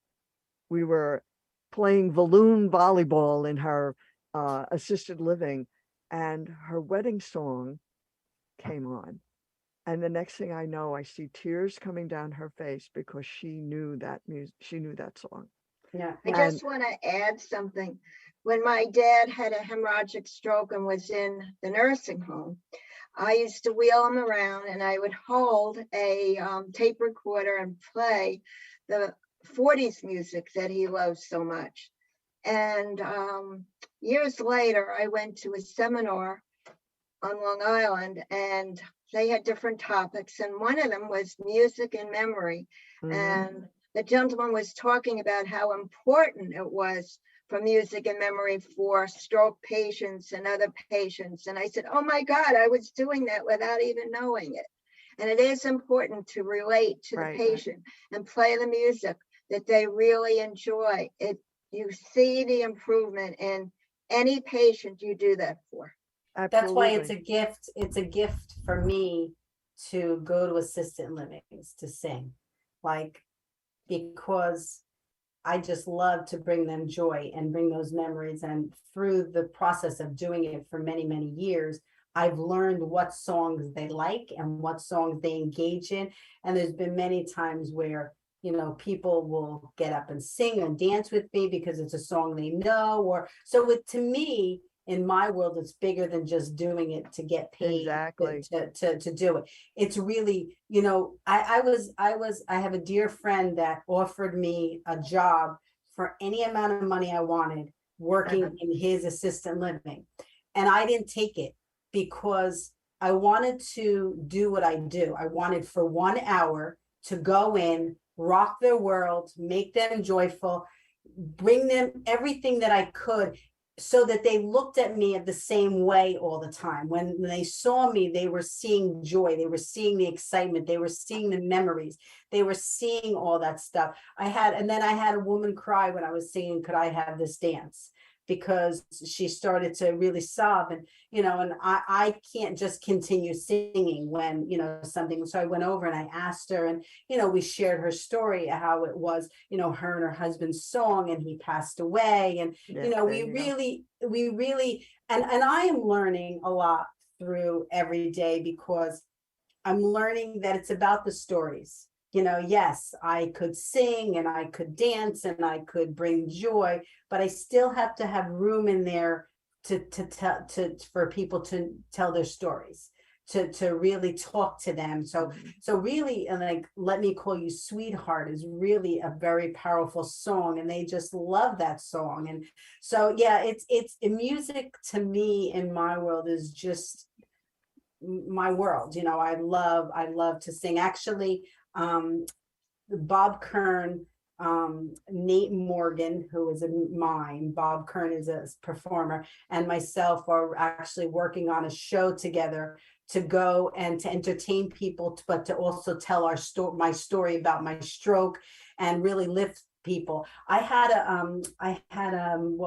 we were playing balloon volleyball in her assisted living, and her wedding song came on. And the next thing I know, I see tears coming down her face because she knew that music, she knew that song. Yeah. I just want to add something. When my dad had a hemorrhagic stroke and was in the nursing home, I used to wheel him around, and I would hold a tape recorder and play the 40s music that he loved so much. And years later, I went to a seminar on Long Island, and they had different topics, and one of them was music and memory. And the gentleman was talking about how important it was for music and memory for stroke patients and other patients. And I said, oh my God, I was doing that without even knowing it. And it is important to relate to the patient and play the music that they really enjoy. You see the improvement in any patient you do that for. Absolutely. That's why it's a gift. It's a gift for me to go to assisted livings to sing, because I just love to bring them joy and bring those memories. And through the process of doing it for many, many years, I've learned what songs they like and what songs they engage in. And there's been many times where, people will get up and sing and dance with me because it's a song they know. To me, in my world, it's bigger than just doing it to get paid. Exactly. to do it. It's really, I have a dear friend that offered me a job for any amount of money I wanted working in his assisted living. And I didn't take it because I wanted to do what I do. I wanted for 1 hour to go in, rock their world, make them joyful, bring them everything that I could, so that they looked at me the same way all the time. When they saw me, they were seeing joy, they were seeing the excitement, they were seeing the memories, they were seeing all that stuff. And then I had a woman cry when I was singing Could I Have This Dance? Because she started to really sob, and I can't just continue singing when something. So I went over and I asked her, and we shared her story, how it was her and her husband's song, and he passed away, and we really and I am learning a lot through every day, because I'm learning that it's about the stories. Yes, I could sing and I could dance and I could bring joy, but I still have to have room in there for people to tell their stories, to really talk to them. So really, Let Me Call You Sweetheart is really a very powerful song, and they just love that song. And so, yeah, it's music to me in my world is just my world. I love to sing. Actually, Bob Kern, Nate Morgan, who is Bob Kern is a performer, and myself are actually working on a show together to go and to entertain people, but to also tell my story about my stroke, and really lift people. What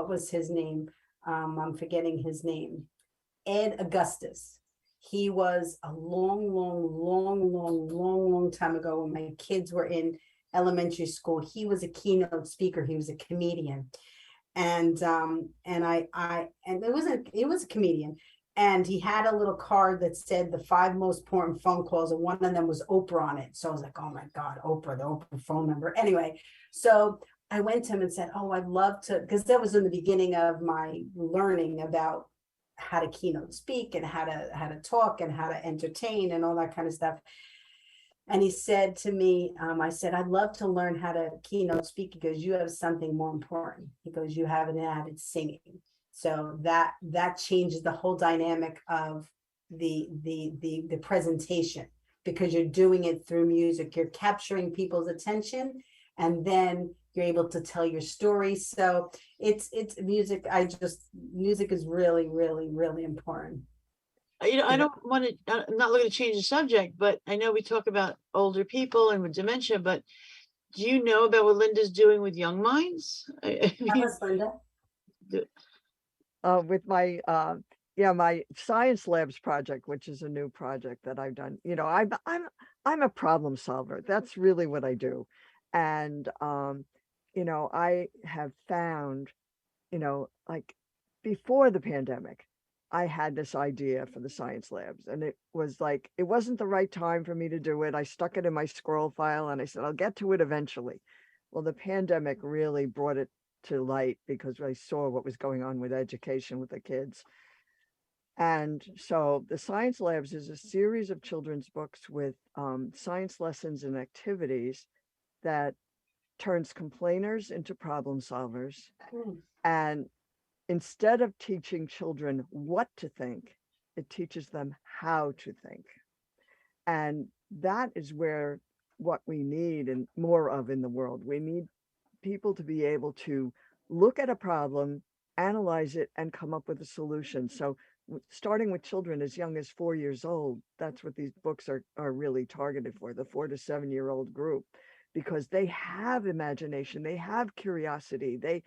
was his name? I'm forgetting his name. Ed Augustus. He was a long time ago when my kids were in elementary school. He was a keynote speaker. He was a comedian. And it was a comedian. And he had a little card that said the 5 most important phone calls, and one of them was Oprah on it. So I was like, oh my God, Oprah, the Oprah phone number. Anyway, so I went to him and said, oh, I'd love to, because that was in the beginning of my learning about how to keynote speak and how to talk and how to entertain and all that kind of stuff. And he said to me, I said, I'd love to learn how to keynote speak. He goes, you have something more important. He goes, you have an added singing. So that changes the whole dynamic of the presentation, because you're doing it through music. You're capturing people's attention, and then you're able to tell your story. So it's music. Music is really, really, really important. I don't want to, I'm not looking to change the subject, but I know we talk about older people and with dementia, but do you know about what Linda's doing with Young Minds? I mean, Yes, Linda. With my my science labs project, which is a new project that I've done. I'm a problem solver. That's really what I do. And I have found, like before the pandemic, I had this idea for the science labs, and it was like, it wasn't the right time for me to do it. I stuck it in my scroll file and I said, I'll get to it eventually. Well, the pandemic really brought it to light, because I saw what was going on with education with the kids. And so the Science Labs is a series of children's books with science lessons and activities that turns complainers into problem solvers. And instead of teaching children what to think, it teaches them how to think. And that is where what we need and more of in the world. We need people to be able to look at a problem, analyze it, and come up with a solution. So starting with children as young as 4 years old, that's what these books are really targeted for, the 4 to 7 year old group, because they have imagination, they have curiosity, they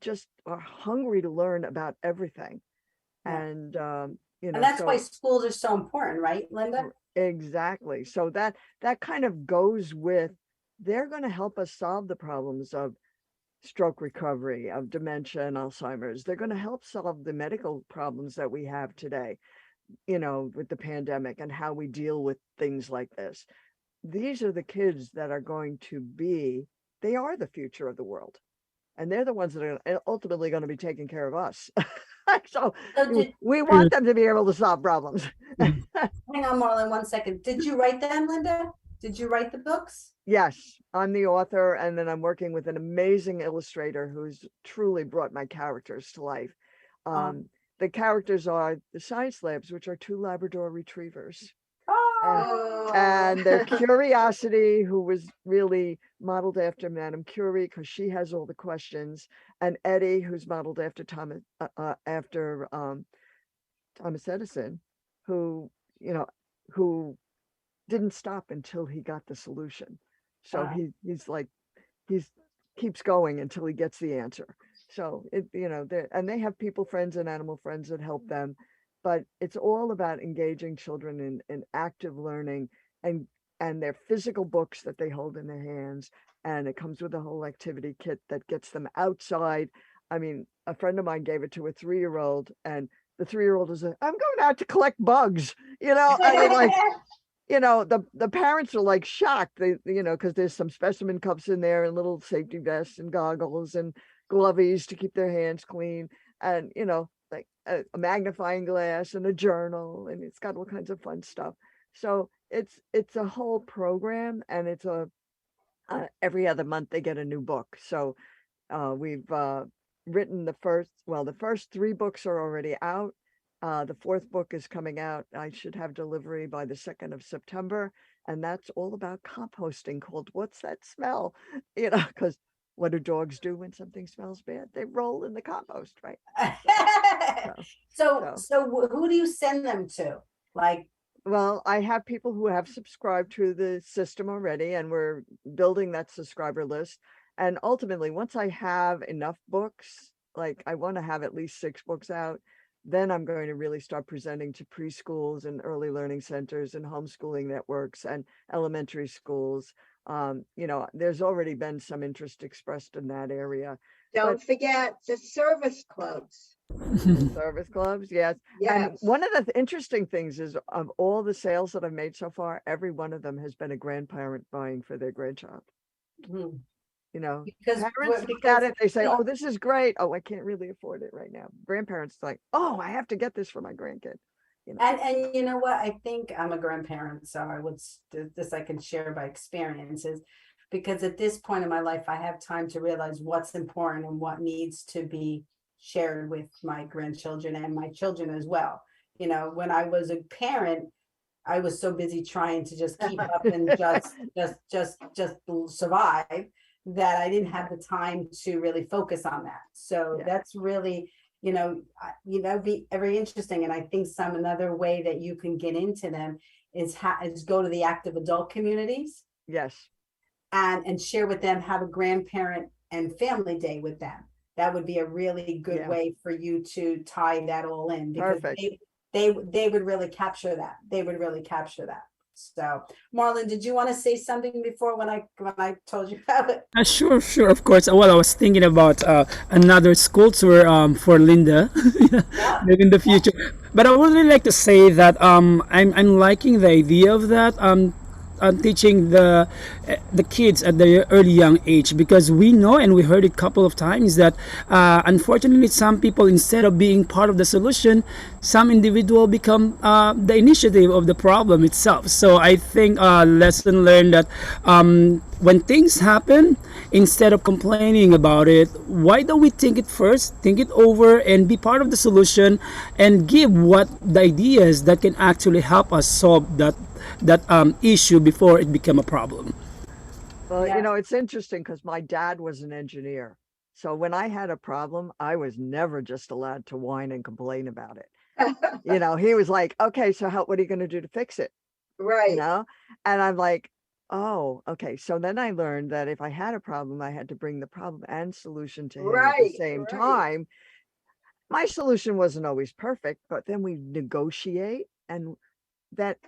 just are hungry to learn about everything. Yeah. And And that's why schools are so important, right, Linda? Exactly. So that kind of goes with, they're going to help us solve the problems of stroke recovery, of dementia and Alzheimer's. They're going to help solve the medical problems that we have today, with the pandemic and how we deal with things like this. These are the kids that are going to be, they are the future of the world. And they're the ones that are ultimately going to be taking care of us. So we want them to be able to solve problems. Hang on, Marlon, 1 second. Did you write them, Linda? Did you write the books? Yes, I'm the author, and then I'm working with an amazing illustrator who's truly brought my characters to life. The characters are the Science Labs, which are 2 Labrador retrievers. And their Curiosity, who was really modeled after Madame Curie, because she has all the questions, and Eddie, who's modeled after Thomas Edison, who didn't stop until he got the solution. So he's keeps going until he gets the answer. So and they have people friends and animal friends that help them, but it's all about engaging children in active learning, and their physical books that they hold in their hands. And it comes with a whole activity kit that gets them outside. I mean, a friend of mine gave it to a 3-year-old, and the 3-year-old is like, I'm going out to collect bugs. I mean, the parents are like shocked, because there's some specimen cups in there and little safety vests and goggles and glovies to keep their hands clean, and like a magnifying glass and a journal, and it's got all kinds of fun stuff. So it's a whole program, and it's every other month they get a new book. So we've written the first 3 books are already out. The 4th book is coming out. I should have delivery by the 2nd of September. And that's all about composting, called What's That Smell? Because what do dogs do when something smells bad? They roll in the compost, right? So who do you send them to? Well, I have people who have subscribed to the system already, and we're building that subscriber list. And ultimately, once I have enough books, like I want to have at least 6 books out, then I'm going to really start presenting to preschools and early learning centers and homeschooling networks and elementary schools. You know, there's already been some interest expressed in that area. Don't forget the service clubs. Service clubs, yes. And Yes. one of the interesting things is, of all the sales that I've made so far, every one of them has been a grandparent buying for their grandchild. Mhm. You know, Because parents look because at it, they say, yeah. oh, this is great. Oh, I can't really afford it right now. Grandparents like, oh, I have to get this for my grandkid. You know, And you know what? I think I'm a grandparent, so I would this I can share by experiences, because at this point in my life, I have time to realize what's important and what needs to be shared with my grandchildren and my children as well. You know, when I was a parent, I was so busy trying to just keep up and just survive, that I didn't have the time to really focus on that. So Yeah. that's really, be very interesting. And I think another way that you can get into them is go to the active adult communities Yes, and share with them, have a grandparent and family day with them. That would be a really good Yeah. way for you to tie that all in, because perfect. they would really capture that. They would really capture that. So, Marlon, did you want to say something before when I told you about it? Sure, sure, of course. Well, I was thinking about another school tour for Linda Yeah. maybe in the future. But I would really like to say that I'm liking the idea of that. Teaching the kids at the early young age, because we know and we heard it a couple of times that unfortunately some people, instead of being part of the solution, some individual become the initiative of the problem itself. So I think lesson learned that when things happen, instead of complaining about it, why don't we think it first, think it over, and be part of the solution, and give what the ideas that can actually help us solve that issue before it became a problem. Well, you Yeah. know, it's interesting because my dad was an engineer. So when I had a problem, I was never just allowed to whine and complain about it. You know, he was like, okay, so what are you going to do to fix it? You Right, know? And I'm like, oh, okay. So then I learned that if I had a problem, I had to bring the problem and solution to him at the right, same right. time. My solution wasn't always perfect, but then we negotiate, and that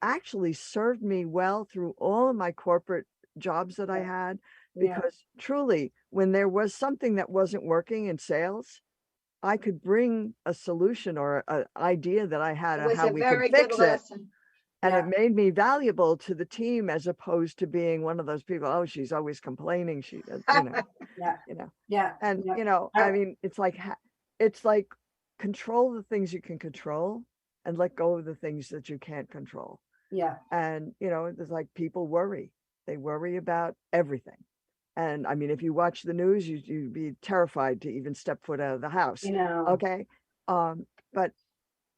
actually served me well through all of my corporate jobs that I Yeah. had, Yeah. because truly, when there was something that wasn't working in sales, I could bring a solution or an idea that I had It on was how a we could very good fix it. lesson. And it Yeah. made me valuable to the team, as opposed to being one of those people, oh, she's always complaining. She does, Yeah. you know, Yeah. and, Yeah. I mean, it's like control the things you can control and let go of the things that you can't control. Yeah. And, there's like people worry. They worry about everything. And I mean, if you watch the news, you'd be terrified to even step foot out of the house. You know. Okay. But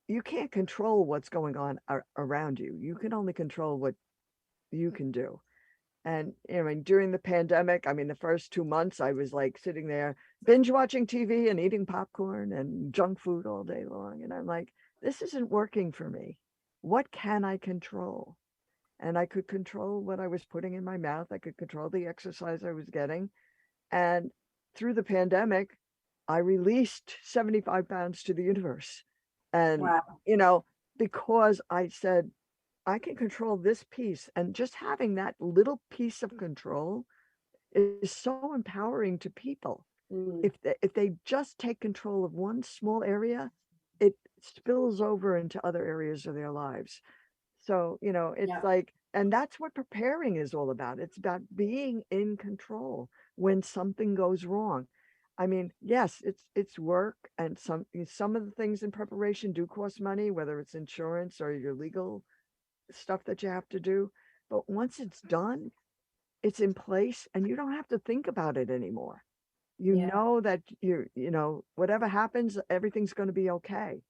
you can't control what's going on around you. You can only control what you can do. And I mean, during the pandemic, I mean, the first 2 months, I was like sitting there binge watching TV and eating popcorn and junk food all day long. And I'm like, this isn't working for me. What can I control? And I could control what I was putting in my mouth. I could control the exercise I was getting. And through the pandemic, I released 75 pounds to the universe. And, Wow. because I said, I can control this piece. And just having that little piece of control is so empowering to people. Mm. If they just take control of one small area, it spills over into other areas of their lives. So, it's Yeah. like, and that's what preparing is all about. It's about being in control when something goes wrong. I mean, yes, it's work, and some of the things in preparation do cost money, whether it's insurance or your legal stuff that you have to do. But once it's done, it's in place, and you don't have to think about it anymore. You Yeah. know that whatever happens, everything's going to be okay.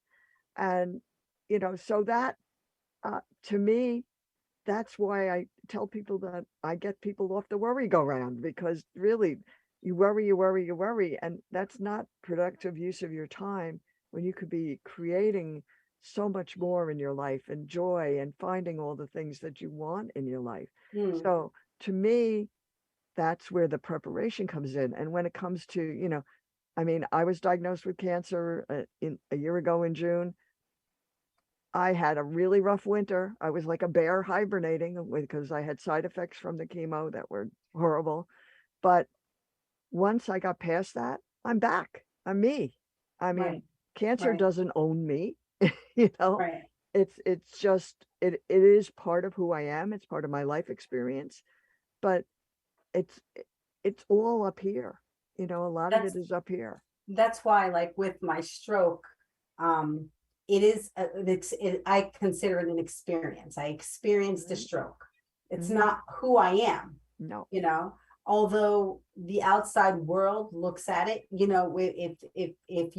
And, so that, to me, that's why I tell people that I get people off the worry go round, because really you worry, you worry, you worry. And that's not productive use of your time, when you could be creating so much more in your life, and joy, and finding all the things that you want in your life. Mm. So to me, that's where the preparation comes in. And when it comes to, I mean, I was diagnosed with cancer a year ago in June. I had a really rough winter. I was like a bear hibernating because I had side effects from the chemo that were horrible. But once I got past that, I'm back. I'm me. I mean, Right, cancer right, doesn't own me, you know. right. It's just it is part of who I am. It's part of my life experience, but it's it's all up here. A lot of it That's is up here. that's why, like with my stroke, um, it is I consider it an experience. I experienced a stroke. It's Mhm. not who I am, No. although the outside world looks at it, if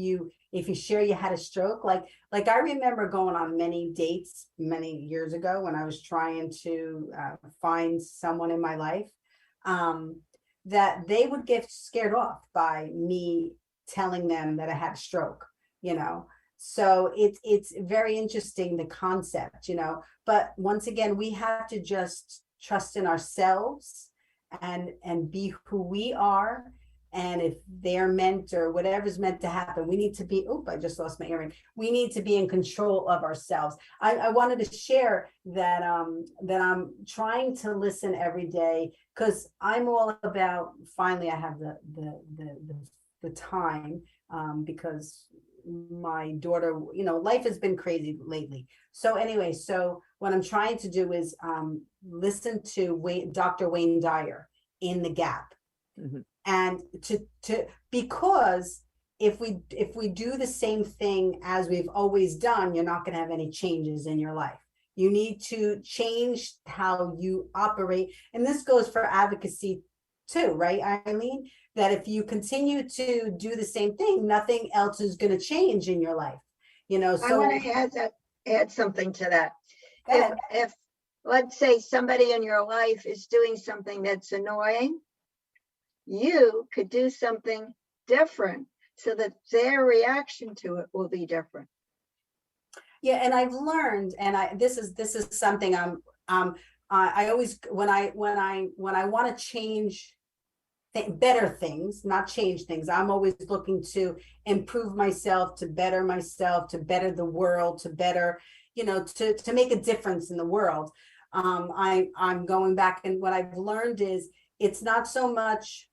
you share you had a stroke, like I remember going on many dates many years ago when I was trying to find someone in my life, um, that they would get scared off by me telling them that I had a stroke, you know. So it's very interesting, the concept, but once again, we have to just trust in ourselves and be who we are. And if they're meant or whatever's meant to happen, we need to be, I just lost my earring. We need to be in control of ourselves. I wanted to share that that I'm trying to listen every day, because I'm all about, finally I have the time, because my daughter, life has been crazy lately. So anyway, so what I'm trying to do is listen to Dr. Wayne Dyer in The Gap. Mhm. And to because if we do the same thing as we've always done, you're not going to have any changes in your life. You need to change how you operate. And this goes for advocacy too, right, Eileen? That if you continue to do the same thing, nothing else is going to change in your life. I So want to add something to that. go ahead. If let's say somebody in your life is doing something that's annoying, you could do something different so that their reaction to it will be different. Yeah, and I've learned, and this is something I always, when I want to change better things, not change things, I'm always looking to improve myself, to better myself, to better the world, to better, to make a difference in the world. I'm going back, and what I've learned is it's not so much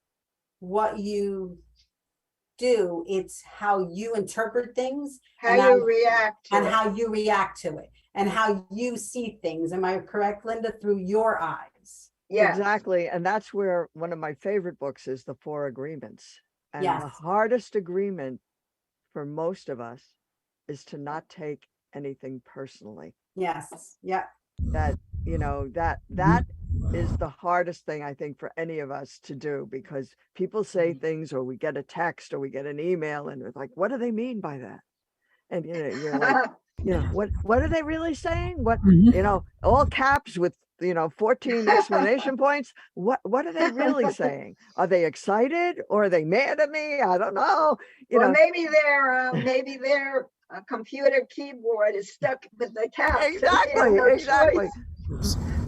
what you do, it's how you interpret things, How you react to and it. how you react to it, and how you see things. Am I correct, Linda? Through your eyes. Yes. Exactly. And that's where one of my favorite books is The Four Agreements. And Yes. the hardest agreement for most of us is to not take anything personally. Yes. Yeah. That, that is the hardest thing, I think, for any of us to do, because people say things, or we get a text, or we get an email, and it's like, what do they mean by that? And you're like, what are they really saying? What, all caps with 14 exclamation points. What are they really saying? Are they excited, or are they mad at me? I don't know. Or maybe their computer keyboard is stuck with the caps. Exactly.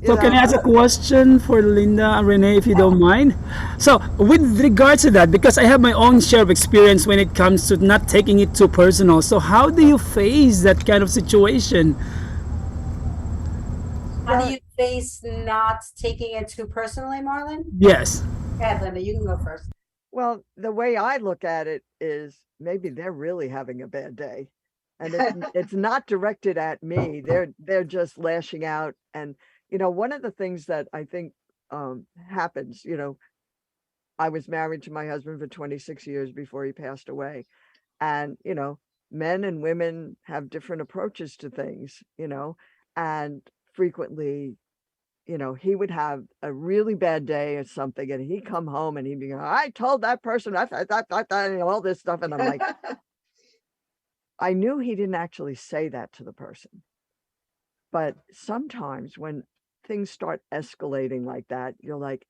So can I ask a question for Linda and Renee, if you don't mind? So with regards to that, because I have my own share of experience when it comes to not taking it too personal. So how do you face that kind of situation? How do you face not taking it too personally, Marlon? Yes. Go ahead, Linda, you can go first. Well, the way I look at it is maybe they're really having a bad day, and it's not directed at me. They're just lashing out. And one of the things that I think happens, I was married to my husband for 26 years before he passed away, and men and women have different approaches to things, and frequently, he would have a really bad day or something, and he'd come home and he'd be, I told that person that, and all this stuff. And I'm like, I knew he didn't actually say that to the person. But sometimes when things start escalating like that, you're like,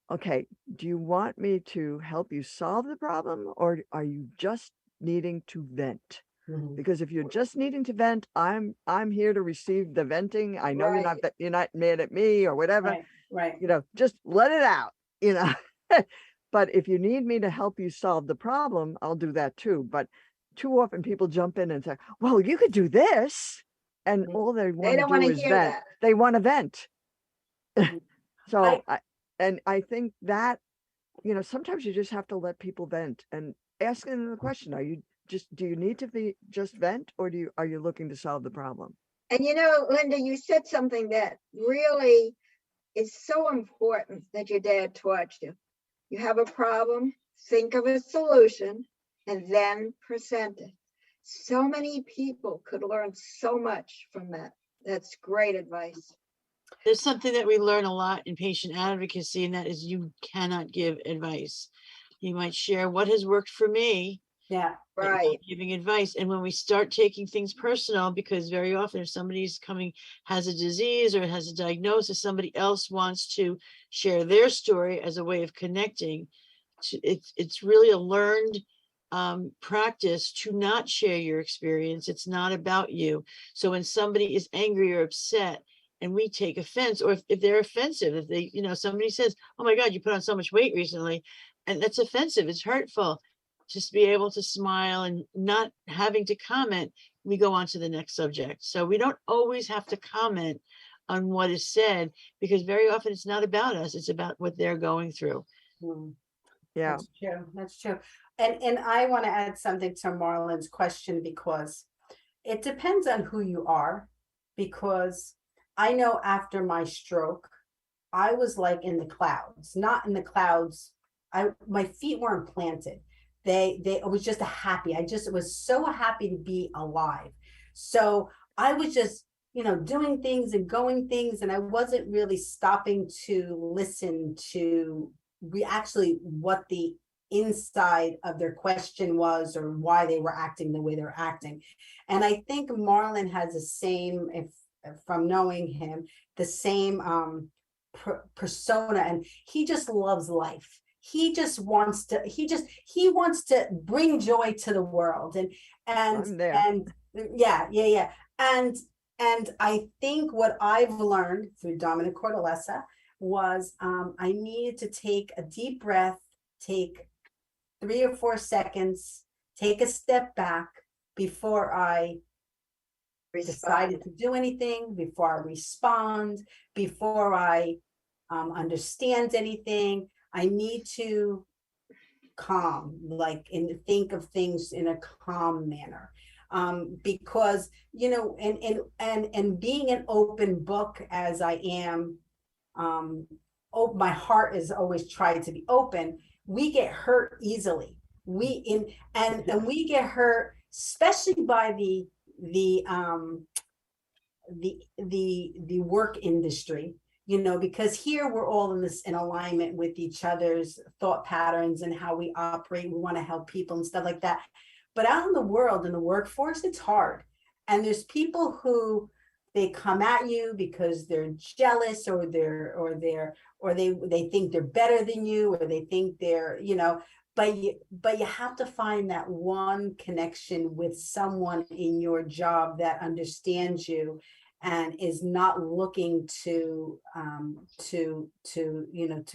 okay, do you want me to help you solve the problem, or are you just needing to vent? Because if you're just needing to vent, I'm here to receive the venting. I know you're not mad at me or whatever. Right. Just let it out. But if you need me to help you solve the problem, I'll do that too. But too often people jump in and say, well, you could do this. And Mhm. all they They want to don't want do to is hear vent. that. They want to vent. Mhm. So I think that, sometimes you just have to let people vent and ask them the question, do you need to be just vent, or are you looking to solve the problem? And Linda, you said something that really is so important that your dad taught you. You have a problem, think of a solution, and then present it. So many people could learn so much from that. That's great advice. There's something that we learn a lot in patient advocacy, and that is you cannot give advice. You might share what has worked for me, Yeah. but not Right. giving advice. And when we start taking things personal, because very often if somebody's has a disease or has a diagnosis, somebody else wants to share their story as a way of connecting. It's really a learned practice to not share your experience. It's not about you. So when somebody is angry or upset and we take offense, or if they're offensive, if they, somebody says, oh my God, you put on so much weight recently, and that's offensive, it's hurtful. Just be able to smile and not having to comment, we go on to the next subject. So we don't always have to comment on what is said, because very often it's not about us, it's about what they're going through. Mm. Yeah. That's true. That's true. And I want to add something to Marlon's question, because it depends on who you are. Because I know after my stroke, I was like in the clouds, not in the clouds. My feet weren't planted. It was just a happy. I just was so happy to be alive. So I was just, doing things and going things, and I wasn't really stopping to listen to actually what the inside of their question was, or why they were acting the way they're acting. And I think Marlon has the same, if from knowing him, the same persona, and he just loves life. He wants to bring joy to the world, and I'm there. yeah, and I think what I've learned through Dominic Cortellessa was I needed to take a deep breath, take 3 or 4 seconds, take a step back before I decided to do anything, before I respond, before I understand anything. I need to calm, and think of things in a calm manner. Because, and being an open book as I am, my heart is always tried to be open. We get hurt easily. And we get hurt, especially by the work industry, because here we're all in alignment with each other's thought patterns and how we operate. We want to help people and stuff like that. But out in the world, in the workforce, it's hard. And there's people who they come at you because they're jealous, or they think they're better than you, or they think they're, but you have to find that one connection with someone in your job that understands you and is not looking to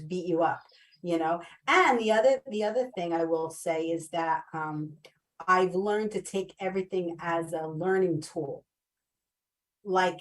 beat you up, And the other thing I will say is that I've learned to take everything as a learning tool,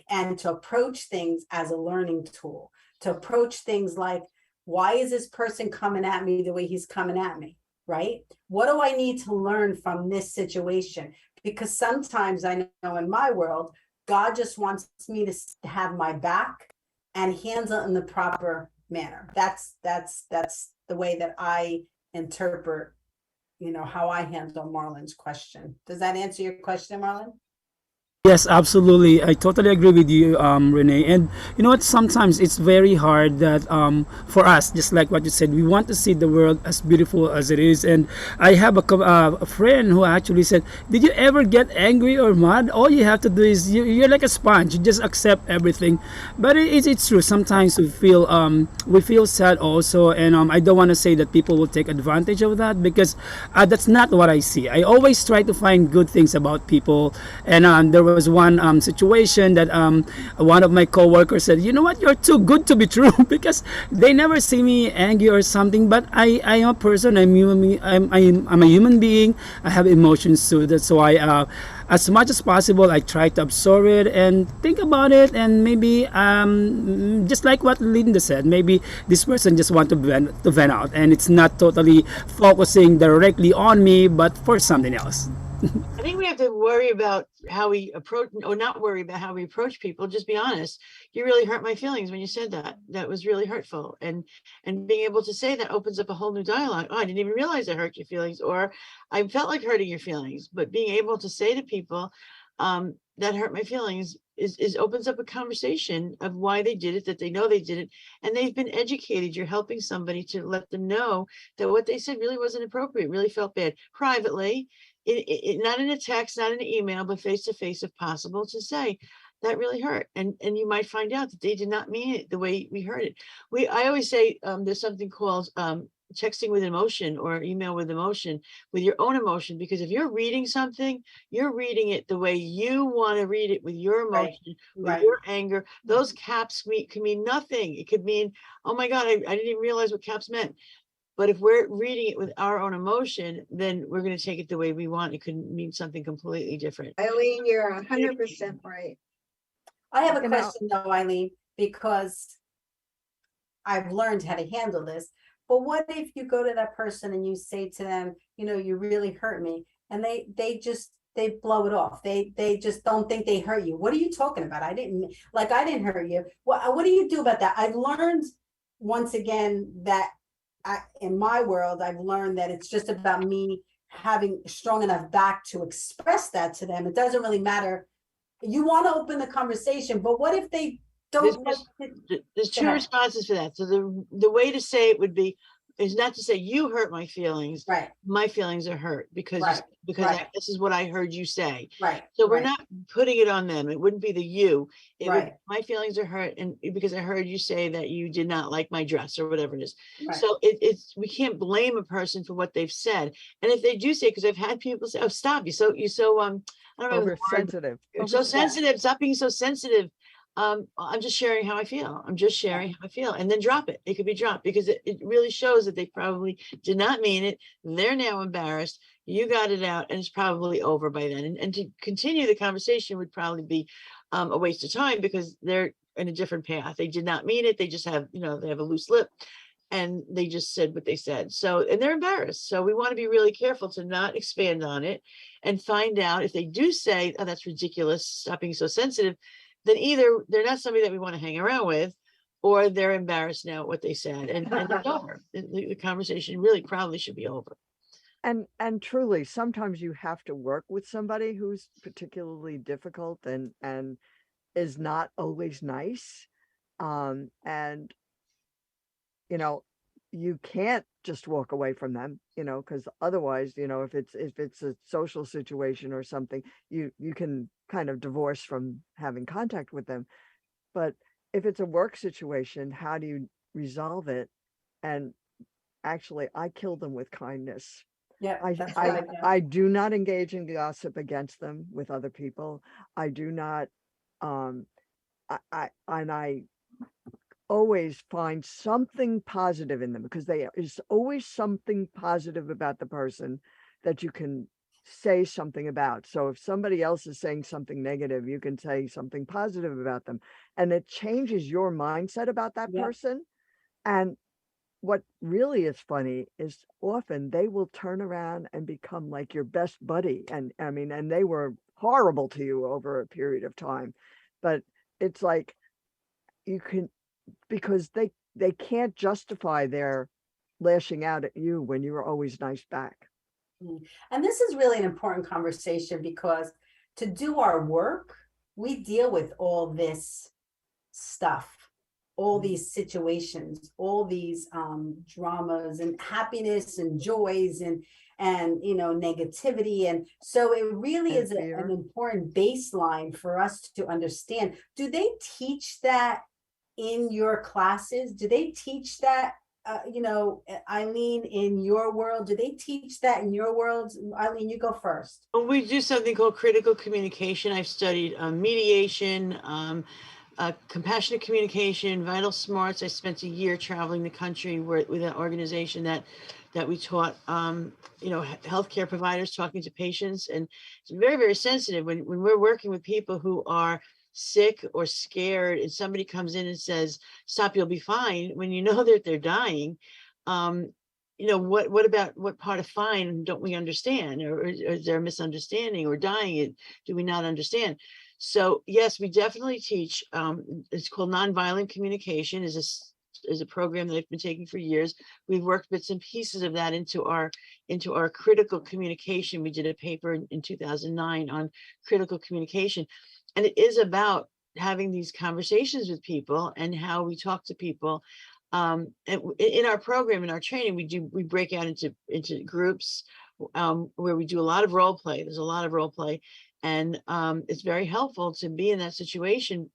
and to approach things as a learning tool, to approach things like, why is this person coming at me the way he's coming at me? Right? What do I need to learn from this situation? Because sometimes I know in my world, God just wants me to have my back and handle it in the proper manner. That's the way that I interpret, how I handle Marlon's question. Does that answer your question, Marlon? Yes, absolutely. I totally agree with you, Renee. And you know what? Sometimes it's very hard that for us, just like what you said, we want to see the world as beautiful as it is. And I have a friend who actually said, "Did you ever get angry or mad? All you have to do is you're like a sponge. You just accept everything." But it's true. Sometimes we feel sad also, and I don't want to say that people will take advantage of that, because that's not what I see. I always try to find good things about people, and there was was one situation that one of my coworkers said, "You know what? You're too good to be true," because they never see me angry or something. But I am a person. I'm human. I'm a human being. I have emotions too. That's why as much as possible, I try to absorb it and think about it, and maybe just like what Linda said, maybe this person just want to vent out, and it's not totally focusing directly on me, but for something else. I think we have to worry about how we approach, or not worry about how we approach people. Just be honest. You really hurt my feelings when you said that. That was really hurtful. And being able to say that opens up a whole new dialogue. Oh, I didn't even realize I hurt your feelings, or I felt like hurting your feelings. But being able to say to people, that hurt my feelings is opens up a conversation of why they did it, that they know they did it, and they've been educated. You're helping somebody to let them know that what they said really wasn't appropriate, really felt bad privately. Not in a text, not in an email, but face to face, if possible, to say that really hurt. And you might find out that they did not mean it the way we heard it. I always say there's something called texting with emotion, or email with emotion, with your own emotion, because if you're reading something, you're reading it the way you want to read it, with your emotion, with your anger. Those caps can mean nothing. It could mean, oh my God, I didn't even realize what caps meant. But if we're reading it with our own emotion, then we're going to take it the way we want. It could mean something completely different. Eileen, you're 100% right. I have a You know- question though, Eileen, because I've learned how to handle this. But what if you go to that person and you say to them, you know, you really hurt me, and they blow it off. They just don't think they hurt you. What are you talking about? I didn't hurt you. What do you do about that? I've learned once again that in my world, I've learned that it's just about me having strong enough back to express that to them. It doesn't really matter. You want to open the conversation, but what if they don't? There's two responses for that. So the way to say it would be, is not to say you hurt my feelings. Right. My feelings are hurt because this is what I heard you say. Right. So we're not putting it on them. It wouldn't be the you. It would, Right. my feelings are hurt, and because I heard you say that you did not like my dress or whatever it is. Right. So it's we can't blame a person for what they've said. And if they do say, because I've had people say, "Oh, stop! You so I don't know the word. Oversensitive. You're so sensitive. Stop being so sensitive." I'm just sharing how I feel. I'm just sharing how I feel, and then drop it. It could be dropped, because it really shows that they probably did not mean it. They're now embarrassed. You got it out, and it's probably over by then. And to continue the conversation would probably be a waste of time, because they're in a different path. They did not mean it. They just have, they have a loose lip, and they just said what they said. So, and they're embarrassed. So we want to be really careful to not expand on it, and find out if they do say, "Oh, that's ridiculous. Stop being so sensitive." Then either they're not somebody that we want to hang around with, or they're embarrassed now at what they said, and it's over. The conversation really probably should be over. And truly, sometimes you have to work with somebody who's particularly difficult and is not always nice. And you can't just walk away from them, because otherwise, if it's a social situation or something, you can kind of divorce from having contact with them. But if it's a work situation, how do you resolve it? And actually, I kill them with kindness. Yeah, I do not engage in gossip against them with other people. I do not, I always find something positive in them, because there is always something positive about the person that you can say something about. So if somebody else is saying something negative, you can say something positive about them, and it changes your mindset about that person. And what really is funny is often they will turn around and become like your best buddy. And and they were horrible to you over a period of time, but it's like you can, because they can't justify their lashing out at you when you were always nice back. And this is really an important conversation, because to do our work, we deal with all this stuff, all these situations, all these dramas and happiness and joys and negativity. And so it really is an important baseline for us to understand. Do they teach that in your classes? Do they teach that Eileen, in your world, do they teach that in your world? Eileen, you go first. We do something called critical communication. I've studied mediation, compassionate communication, vital smarts. I spent a year traveling the country with an organization that we taught, healthcare providers talking to patients. And it's very, very sensitive when we're working with people who are sick or scared, and somebody comes in and says, "Stop, you'll be fine," when you know that they're dying. What part of fine don't we understand, or is there a misunderstanding, or dying, do we not understand? So yes, we definitely teach. It's called nonviolent communication. Is a program that I've been taking for years. We've worked bits and pieces of that into our critical communication. We did a paper in 2009 on critical communication, and it is about having these conversations with people and how we talk to people. And in our program, in our training, we break out into groups where we do a lot of role play. There's a lot of role play, and it's very helpful to be in that situation,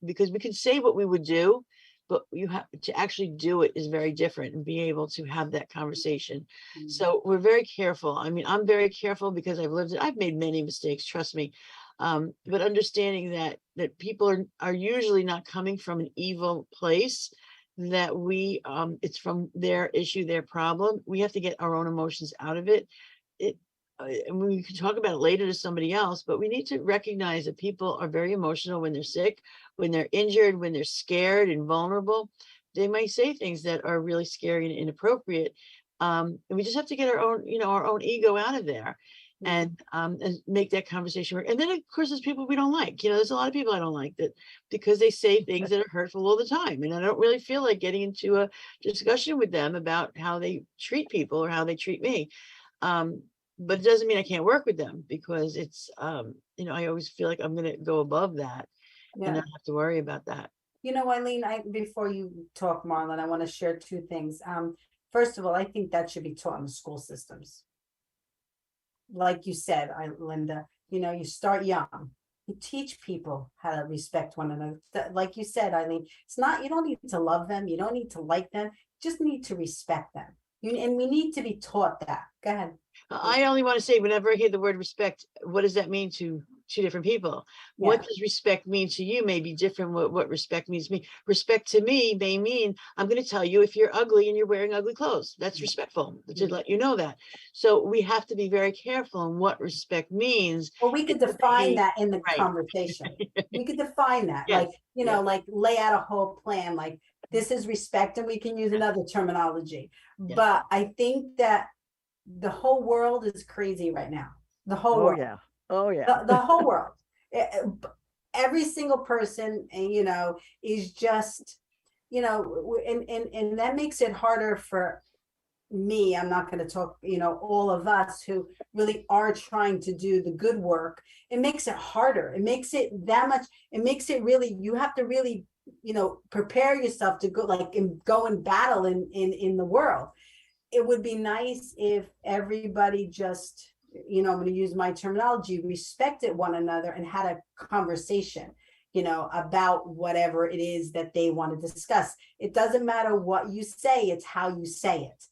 because we can say what we would do, but you have to actually do it is very different, and be able to have that conversation. So we're very careful. I mean, I'm very careful because I've made many mistakes, trust me. But understanding that people are usually not coming from an evil place, that it's from their issue, their problem. We have to get our own emotions out of it. And we can talk about it later to somebody else, but we need to recognize that people are very emotional when they're sick, when they're injured, when they're scared and vulnerable. They might say things that are really scary and inappropriate. And we just have to get our own ego out of there, and make that conversation work. And then, of course, there's people we don't like. There's a lot of people I don't like, that because they say things that are hurtful all the time, and I don't really feel like getting into a discussion with them about how they treat people or how they treat me. But it doesn't mean I can't work with them, because it's I always feel like I'm going to go above that and not have to worry about that. Eileen, before you talk, Marlon, I want to share two things. First of all, I think that should be taught in the school systems. Like you said, Linda, you start young. You teach people how to respect one another. Like you said, Eileen, you don't need to love them. You don't need to like them. You just need to respect them. And we need to be taught that. Go ahead. I only want to say, whenever I hear the word respect, what does that mean to two different people? Yeah. What does respect mean to you may be different. What respect means to me. Respect to me may mean, I'm going to tell you if you're ugly and you're wearing ugly clothes. That's respectful, to let you know that. So we have to be very careful in what respect means. Well, we could define that in the conversation. We could define that, yes. Like lay out a whole plan, like this is respect, and we can use another terminology. Yes. But I think that the whole world is crazy right now. The whole world. Yeah. Oh yeah. The whole world. Every single person, is just, and that makes it harder for me. I'm not going to talk, all of us who really are trying to do the good work. It makes it harder. It makes it that much. It makes it really, you have to really, prepare yourself to go in battle in the world. It would be nice if everybody just, I'm going to use my terminology, respected one another and had a conversation, about whatever it is that they want to discuss. It doesn't matter what you say, it's how you say it,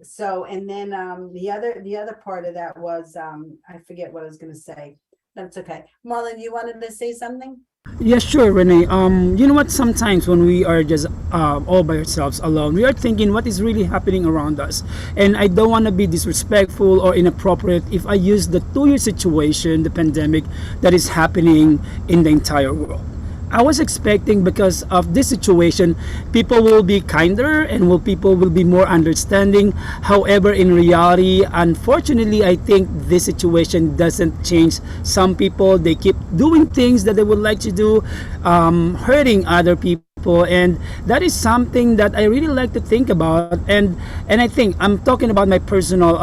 So, and then the other part of that was, I forget what I was going to say. That's okay. Marlon, you wanted to say something? Yeah, sure, Renee. You know what? Sometimes when we are just all by ourselves alone, we are thinking what is really happening around us. And I don't want to be disrespectful or inappropriate if I use the 2-year situation, the pandemic that is happening in the entire world. I was expecting, because of this situation, people will be kinder and people will be more understanding. However, in reality, unfortunately, I think this situation doesn't change. Some people, they keep doing things that they would like to do, hurting other people, and that is something that I really like to think about. And I think I'm talking about my personal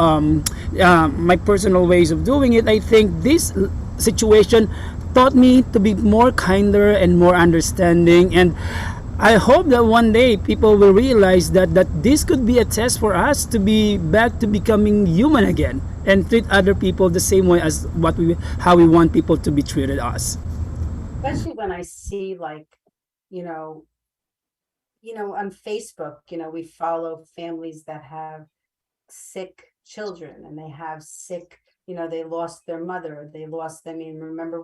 ways of doing it. I think this situation taught me to be more kinder and more understanding, and I hope that one day people will realize that this could be a test for us to be back to becoming human again and treat other people the same way as how we want people to be treated us. Especially when I see on Facebook, we follow families that have sick children, and they have sick, they lost their mother, they lost, remember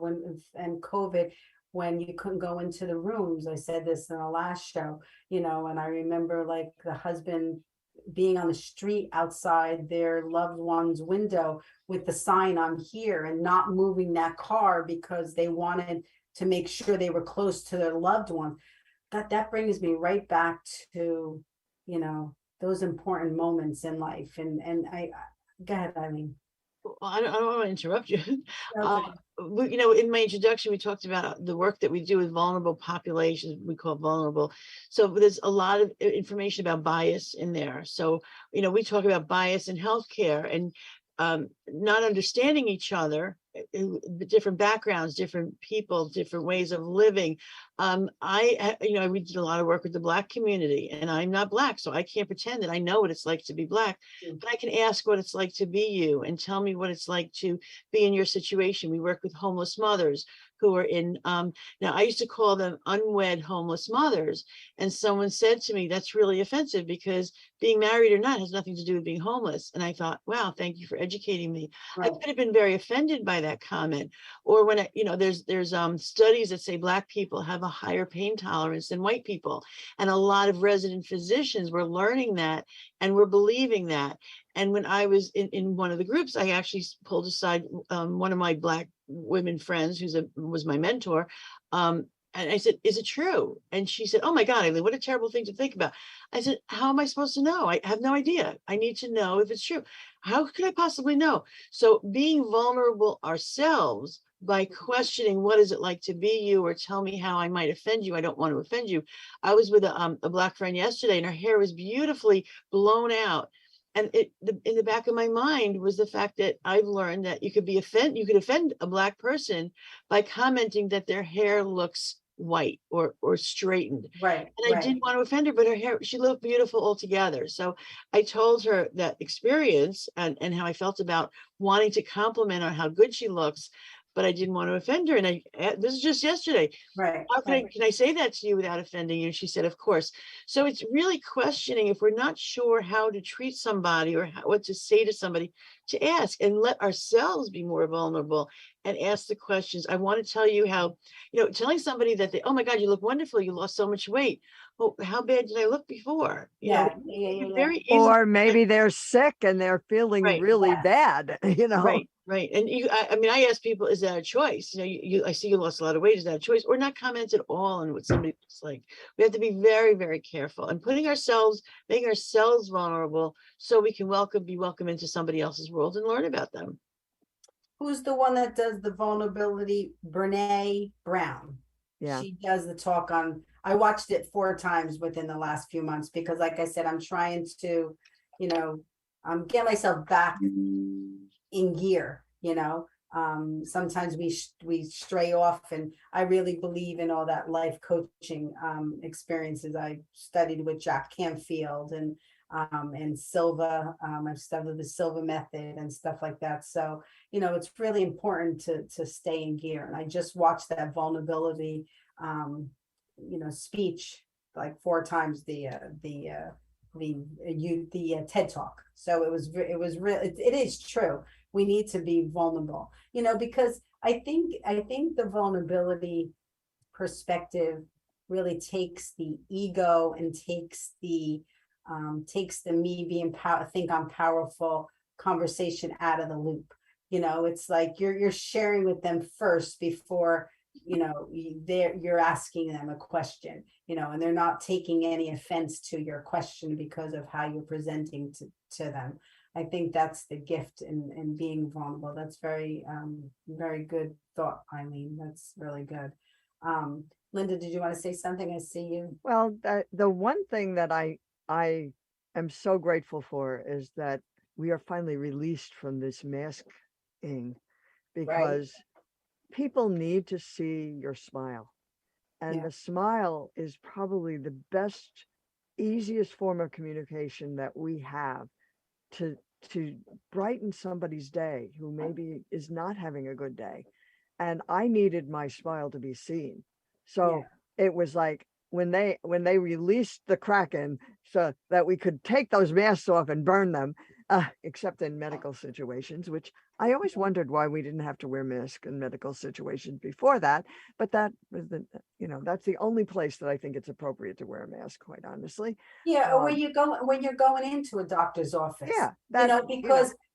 and COVID, when you couldn't go into the rooms. I said this in the last show, and I remember like the husband being on the street outside their loved one's window with the sign, "I'm here," and not moving that car because they wanted to make sure they were close to their loved one. That brings me right back to, those important moments in life. And I go ahead, Eileen. Well, I don't want to interrupt you. No, it's In my introduction, we talked about the work that we do with vulnerable populations. We call vulnerable. So there's a lot of information about bias in there. So, we talk about bias in healthcare and not understanding each other, different backgrounds, different people, different ways of living. We did a lot of work with the Black community, and I'm not Black, so I can't pretend that I know what it's like to be Black, but I can ask what it's like to be you and tell me what it's like to be in your situation. We work with homeless mothers who are in, now I used to call them unwed homeless mothers. And someone said to me, that's really offensive because being married or not has nothing to do with being homeless. And I thought, wow, thank you for educating me. I could have been very offended by that comment. Or when, there's studies that say Black people have a higher pain tolerance than white people. And a lot of resident physicians were learning that and were believing that. And when I was in one of the groups, I actually pulled aside one of my Black women friends who was my mentor. And I said, is it true? And she said, oh my God, Eileen, what a terrible thing to think about. I said, how am I supposed to know? I have no idea. I need to know if it's true. How could I possibly know? So being vulnerable ourselves by questioning, what is it like to be you, or tell me how I might offend you. I don't want to offend you. I was with a Black friend yesterday, and her hair was beautifully blown out. And in the back of my mind was the fact that I've learned that you could offend a Black person by commenting that their hair looks white or straightened. right. And I didn't want to offend her, but her hair, she looked beautiful altogether. So I told her that experience and how I felt about wanting to compliment on how good she looks, but I didn't want to offend her. And this is just yesterday. Right. How can I say that to you without offending you? She said, of course. So it's really questioning, if we're not sure how to treat somebody or what to say to somebody, to ask and let ourselves be more vulnerable and ask the questions. I want to tell you how, telling somebody that oh my God, you look wonderful, you lost so much weight. Well, how bad did I look before? Yeah. Very easy. Or maybe they're sick and they're feeling Right. really Yeah. bad, Right. And I ask people, is that a choice? I see you lost a lot of weight. Is that a choice? Or not comment at all on what somebody looks like? We have to be very, very careful and making ourselves vulnerable so we can be welcome into somebody else's world and learn about them. Who's the one that does the vulnerability? Brene Brown. Yeah. She does the talk on, I watched it 4 times within the last few months, because like I said, I'm trying to, get myself back in gear. Sometimes we stray off, and I really believe in all that life coaching experiences. I studied with Jack Canfield and Silva. I've studied the Silva method and stuff like that. So, it's really important to stay in gear. And I just watched that vulnerability, speech like 4 times, the TED talk. So it was really, it is true. We need to be vulnerable, because I think the vulnerability perspective really takes the ego and takes the me being think I'm powerful conversation out of the loop. It's like you're sharing with them first before you're asking them a question, and they're not taking any offense to your question because of how you're presenting to them. I think that's the gift in being vulnerable. That's very very good thought, Eileen. That's really good. Linda, did you want to say something? I see you. Well, the one thing that I am so grateful for is that we are finally released from this masking, because people need to see your smile. And the smile is probably the best, easiest form of communication that we have to brighten somebody's day who maybe is not having a good day. And I needed my smile to be seen. So it was like, when they released the Kraken so that we could take those masks off and burn them, except in medical situations, which I always wondered why we didn't have to wear masks in medical situations before that. But that was that's the only place that I think it's appropriate to wear a mask, quite honestly. Yeah, or when you're going into a doctor's office. Yeah,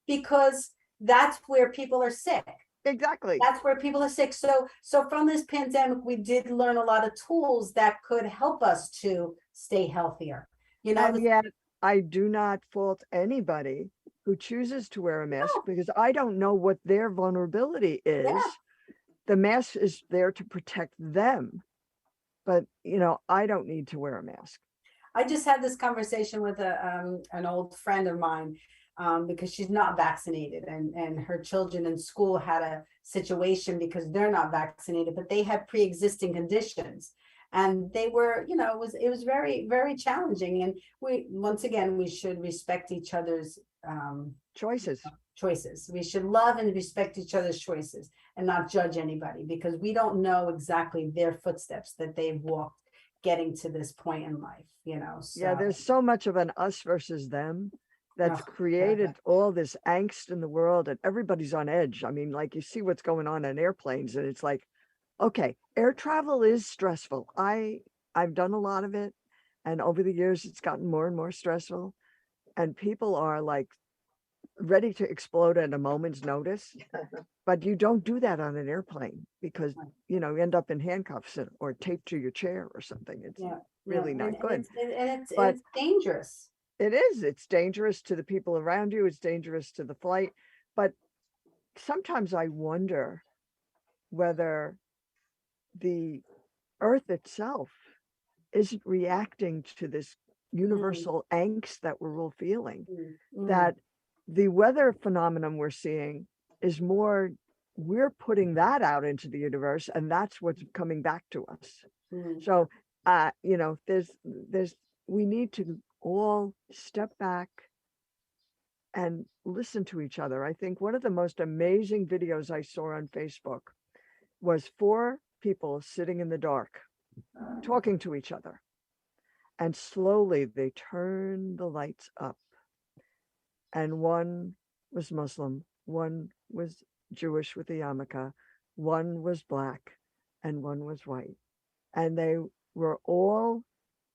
because that's where people are sick. exactly. That's where people are sick. So from this pandemic, we did learn a lot of tools that could help us to stay healthier. And yet I do not fault anybody who chooses to wear a mask because I don't know what their vulnerability is. Yeah. The mask is there to protect them, but I don't need to wear a mask. I just had this conversation with an old friend of mine, because she's not vaccinated, and her children in school had a situation because they're not vaccinated, but they had pre-existing conditions, and they were, it was very, very challenging. And we should respect each other's Choices. We should love and respect each other's choices and not judge anybody, because we don't know exactly their footsteps that they've walked getting to this point in life, Yeah, there's so much of an us versus them that's created all this angst in the world, and everybody's on edge. I mean, like, you see what's going on in airplanes, and it's like, okay, air travel is stressful. I've done a lot of it, and over the years it's gotten more and more stressful, and people are like ready to explode at a moment's notice. But you don't do that on an airplane, because you end up in handcuffs or taped to your chair or something. It's really not good. It's dangerous. It is. It's dangerous to the people around you. It's dangerous to the flight. But sometimes I wonder whether the Earth itself isn't reacting to this universal angst that we're all feeling. That the weather phenomenon we're seeing is more, we're putting that out into the universe, and that's what's coming back to us. So, we need to all step back and listen to each other. I think one of the most amazing videos I saw on Facebook was 4 people sitting in the dark, talking to each other. And slowly they turned the lights up. And one was Muslim, one was Jewish with the yarmulke, one was Black, and one was white. And they were all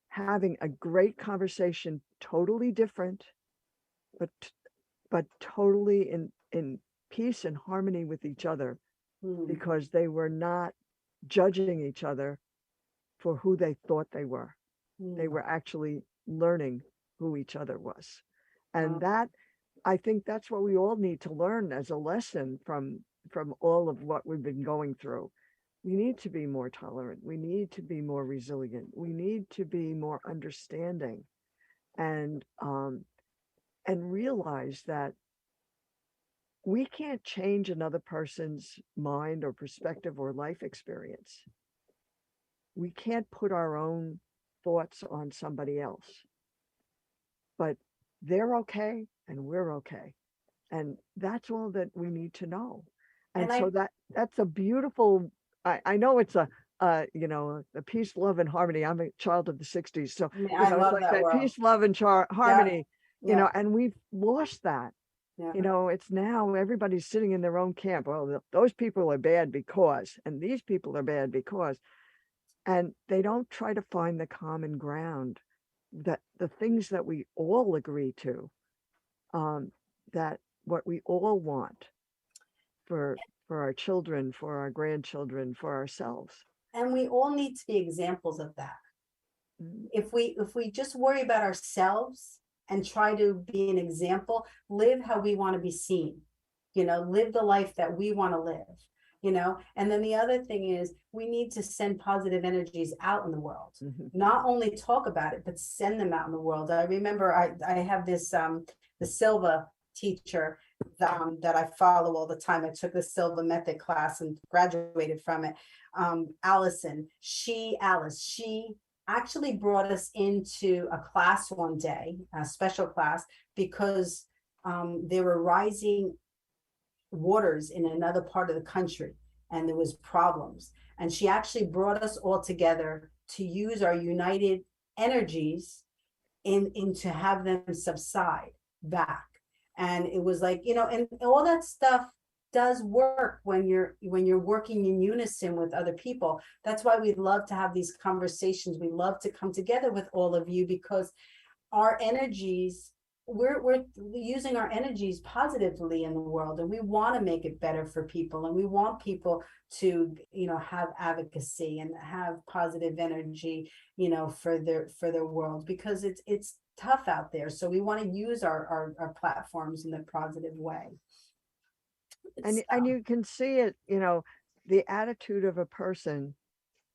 having a great conversation, totally different, but totally in peace and harmony with each other, because they were not judging each other for who they thought they were. They were actually learning who each other was. And I think that's what we all need to learn as a lesson from all of what we've been going through. We need to be more tolerant. We need to be more resilient. We need to be more understanding, and realize that we can't change another person's mind or perspective or life experience. We can't put our own thoughts on somebody else, but they're okay and we're okay. And that's all that we need to know. And so that's a beautiful, I know it's a peace, love, and harmony. I'm a child of the 60s. So I love it's like that peace, love, and harmony, and we've lost that. It's now everybody's sitting in their own camp. Well, those people are bad because, and these people are bad because, and they don't try to find the common ground, that the things that we all agree to, that what we all want for our children, for our grandchildren, for ourselves. And we all need to be examples of that. If we just worry about ourselves and try to be an example, live how we want to be seen, live the life that we want to live, and then the other thing is we need to send positive energies out in the world, not only talk about it, but send them out in the world. I remember I have this, the Silva teacher that I follow all the time. I took the Silva method class and graduated from it. Allison, she actually brought us into a class one day, a special class, because there were rising waters in another part of the country and there was problems. And she actually brought us all together to use our united energies in to have them subside back. And it was like, and all that stuff does work when you're working in unison with other people. That's why we love to have these conversations. We love to come together with all of you, because our energies, we're using our energies positively in the world, and we want to make it better for people, and we want people to have advocacy and have positive energy for their world, because it's tough out there. So we want to use our platforms in a positive way. And you can see it, the attitude of a person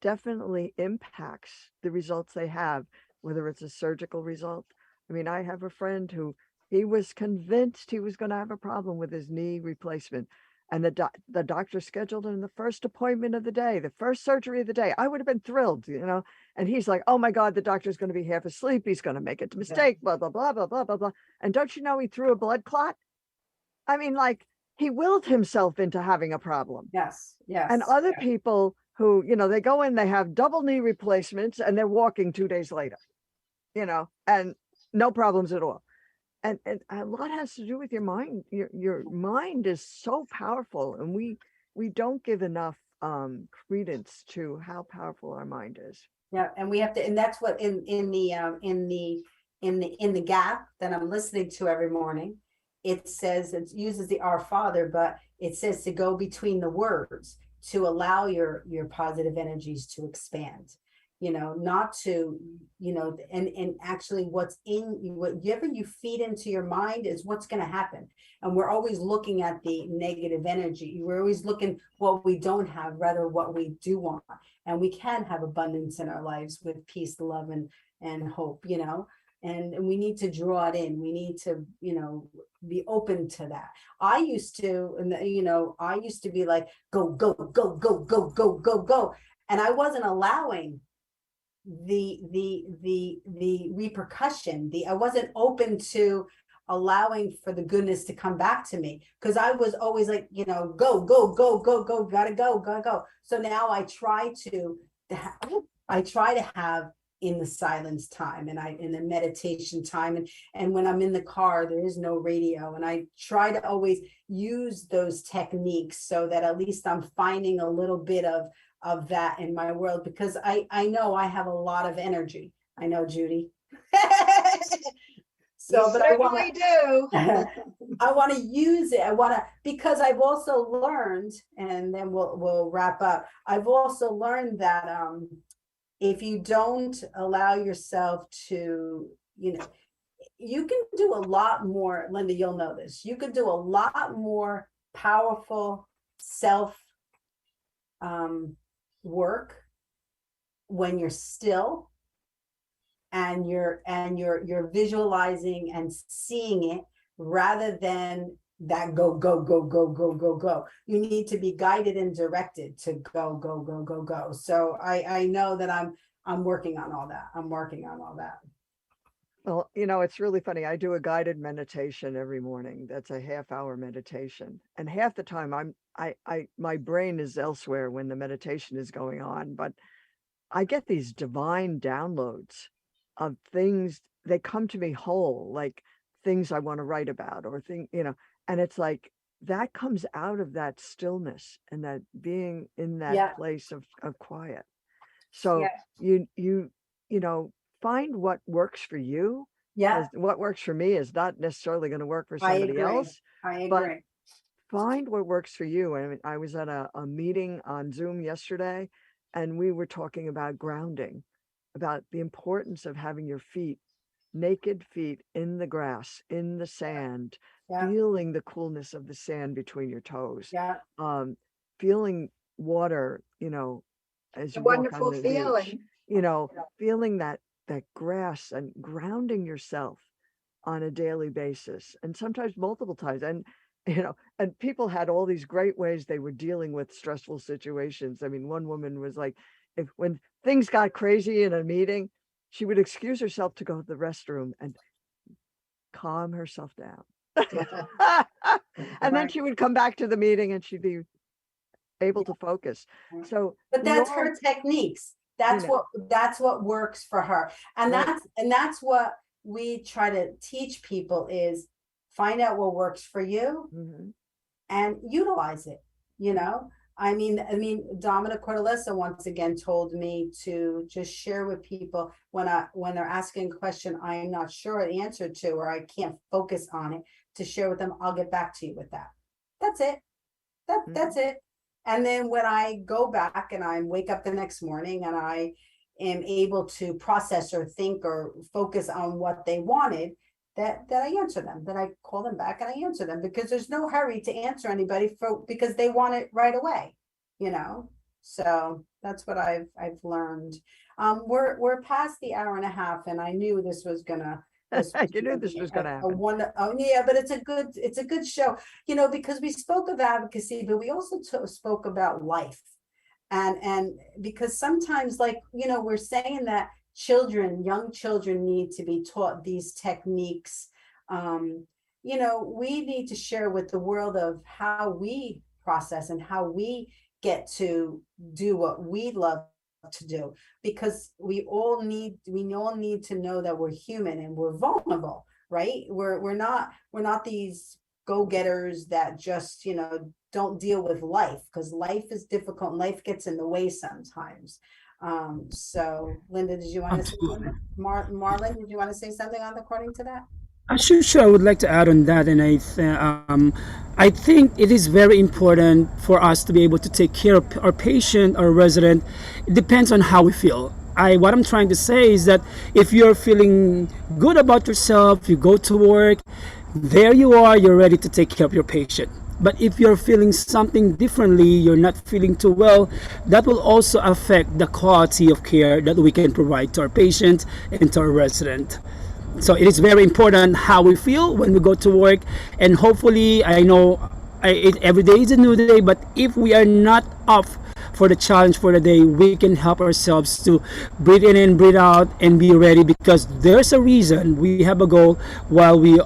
definitely impacts the results they have, whether it's a surgical result. I mean, I have a friend who he was convinced he was going to have a problem with his knee replacement. And the doctor scheduled him the first appointment of the day, the first surgery of the day. I would have been thrilled, and he's like, oh my God, the doctor's going to be half asleep. He's going to make a mistake, blah, blah, blah, blah, blah, blah, blah. And don't you know, he threw a blood clot? I mean, like, he willed himself into having a problem. Yes. And other people who, they go in, they have double knee replacements and they're walking 2 days later, and no problems at all. And a lot has to do with your mind. Your mind is so powerful, and we don't give enough credence to how powerful our mind is. Yeah, and we have to, and that's what in the gap that I'm listening to every morning, it says, it uses the Our Father, but it says to go between the words, to allow your positive energies to expand, not to, and actually what's in whatever you feed into your mind is what's going to happen. And we're always looking at the negative energy. We're always looking what we don't have, rather what we do want. And we can have abundance in our lives with peace, love, and hope, and we need to draw it in. We need to, be open to that. I used to be like, go, go, go, go, go, go, go, go. And I wasn't allowing the repercussion. I wasn't open to allowing for the goodness to come back to me, because I was always like, go, go, go, go, go, gotta go, gotta go. So now I try to have in the silence time, and in the meditation time, and when I'm in the car, there is no radio, and I try to always use those techniques so that at least I'm finding a little bit of that in my world, because I know I have a lot of energy. I know, Judy. So, but I want to I want to use it. Because I've also learned, and then we'll wrap up. I've also learned that if you don't allow yourself to, you can do a lot more. Linda, you'll know this. You could do a lot more powerful self work when you're still, and you're visualizing and seeing it, rather than that go, go, go, go, go, go, go. You need to be guided and directed to go, go, go, go, go. So I know that I'm working on all that. I'm working on all that. Well, it's really funny. I do a guided meditation every morning. That's a half-hour meditation. And half the time my brain is elsewhere when the meditation is going on, but I get these divine downloads of things. They come to me whole, like things I want to write about, or and it's like that comes out of that stillness and that being in that place of quiet. So you find what works for you. Yeah. What works for me is not necessarily going to work for somebody else. I agree. But find what works for you. I mean, I was at a meeting on Zoom yesterday, and we were talking about grounding, about the importance of having your feet, naked feet, in the grass, in the sand, feeling the coolness of the sand between your toes, feeling water, as you walk on the beach, feeling that grass, and grounding yourself on a daily basis, and sometimes multiple times. And and people had all these great ways they were dealing with stressful situations. I mean, one woman was like, when things got crazy in a meeting, she would excuse herself to go to the restroom and calm herself down. And then she would come back to the meeting and she'd be able to focus. So, but that's her techniques. That's know. that's what works for her. And Right. that's what we try to teach people is find out what works for you Mhm. and utilize it, you know? I mean, Dominic Cordelissa once again told me to just share with people when they're asking a question I'm not sure the answer to, or I can't focus on it, to share with them, I'll get back to you with that. That's it. That's Mhm. it. And then when I go back and I wake up the next morning and I am able to process or think or focus on what they wanted, that I answer them, that I call them back and I answer them, because there's no hurry to answer anybody because they want it right away, you know? So that's what I've learned. We're past the hour and a half, and I knew this was You knew gonna this be was gonna a happen. oh yeah, but it's a good show, you know, because we spoke of advocacy, but we also spoke about life. And because sometimes, like, you know, we're saying that young children need to be taught these techniques. Um, you know, we need to share with the world of how we process and how we get to do what we love to do, because we all need to know that we're human and we're vulnerable, right? We're not these go-getters that just, you know, don't deal with life, because life is difficult and life gets in the way sometimes. So Linda, did you want to say Absolutely. something? Marlon, did you want to say something on according to that? Sure, I would like to add on that, and I think it is very important for us to be able to take care of our patient, our resident. It depends on how we feel. What I'm trying to say is that if you're feeling good about yourself, you go to work, there you are, you're ready to take care of your patient. But if you're feeling something differently, you're not feeling too well, that will also affect the quality of care that we can provide to our patient and to our resident. So it is very important how we feel when we go to work, and hopefully, I know every day is a new day, but if we are not up for the challenge for the day, we can help ourselves to breathe in and breathe out and be ready, because there's a reason we have a goal while we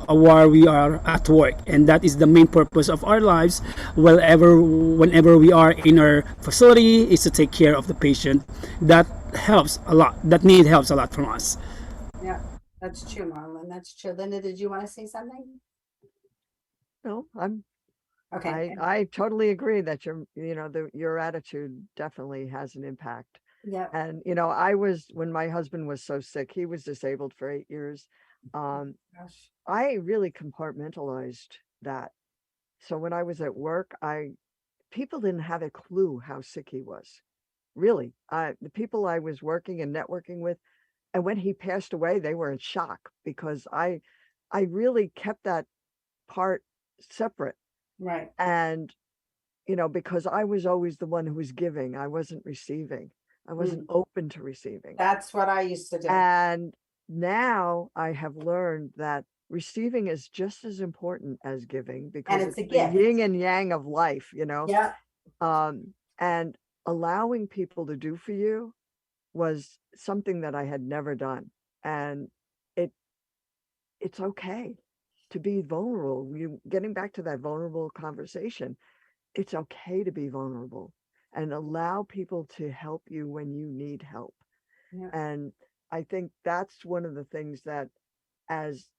are at work, and that is the main purpose of our lives. Whenever we are in our facility, is to take care of the patient. That helps a lot. That need helps a lot from us. Yeah, that's true, Marlon. That's true. Linda, did you want to say something? No, Okay. I totally agree that your attitude definitely has an impact. Yeah. And when my husband was so sick, he was disabled for 8 years. Um, Gosh. I really compartmentalized that. So when I was at work, people didn't have a clue how sick he was. Really, the people I was working and networking with, and when he passed away, they were in shock because I really kept that part separate. Right. And because I was always the one who was giving, I wasn't receiving. I wasn't Mm. open to receiving. That's what I used to do. And now I have learned that receiving is just as important as giving, because And it's it's a the gift. yin and yang of life. Yeah. And allowing people to do for you was something that I had never done. And it it's okay to be vulnerable. You getting back to that vulnerable conversation, it's okay to be vulnerable and allow people to help you when you need help. Yeah. And I think that's one of the things that, as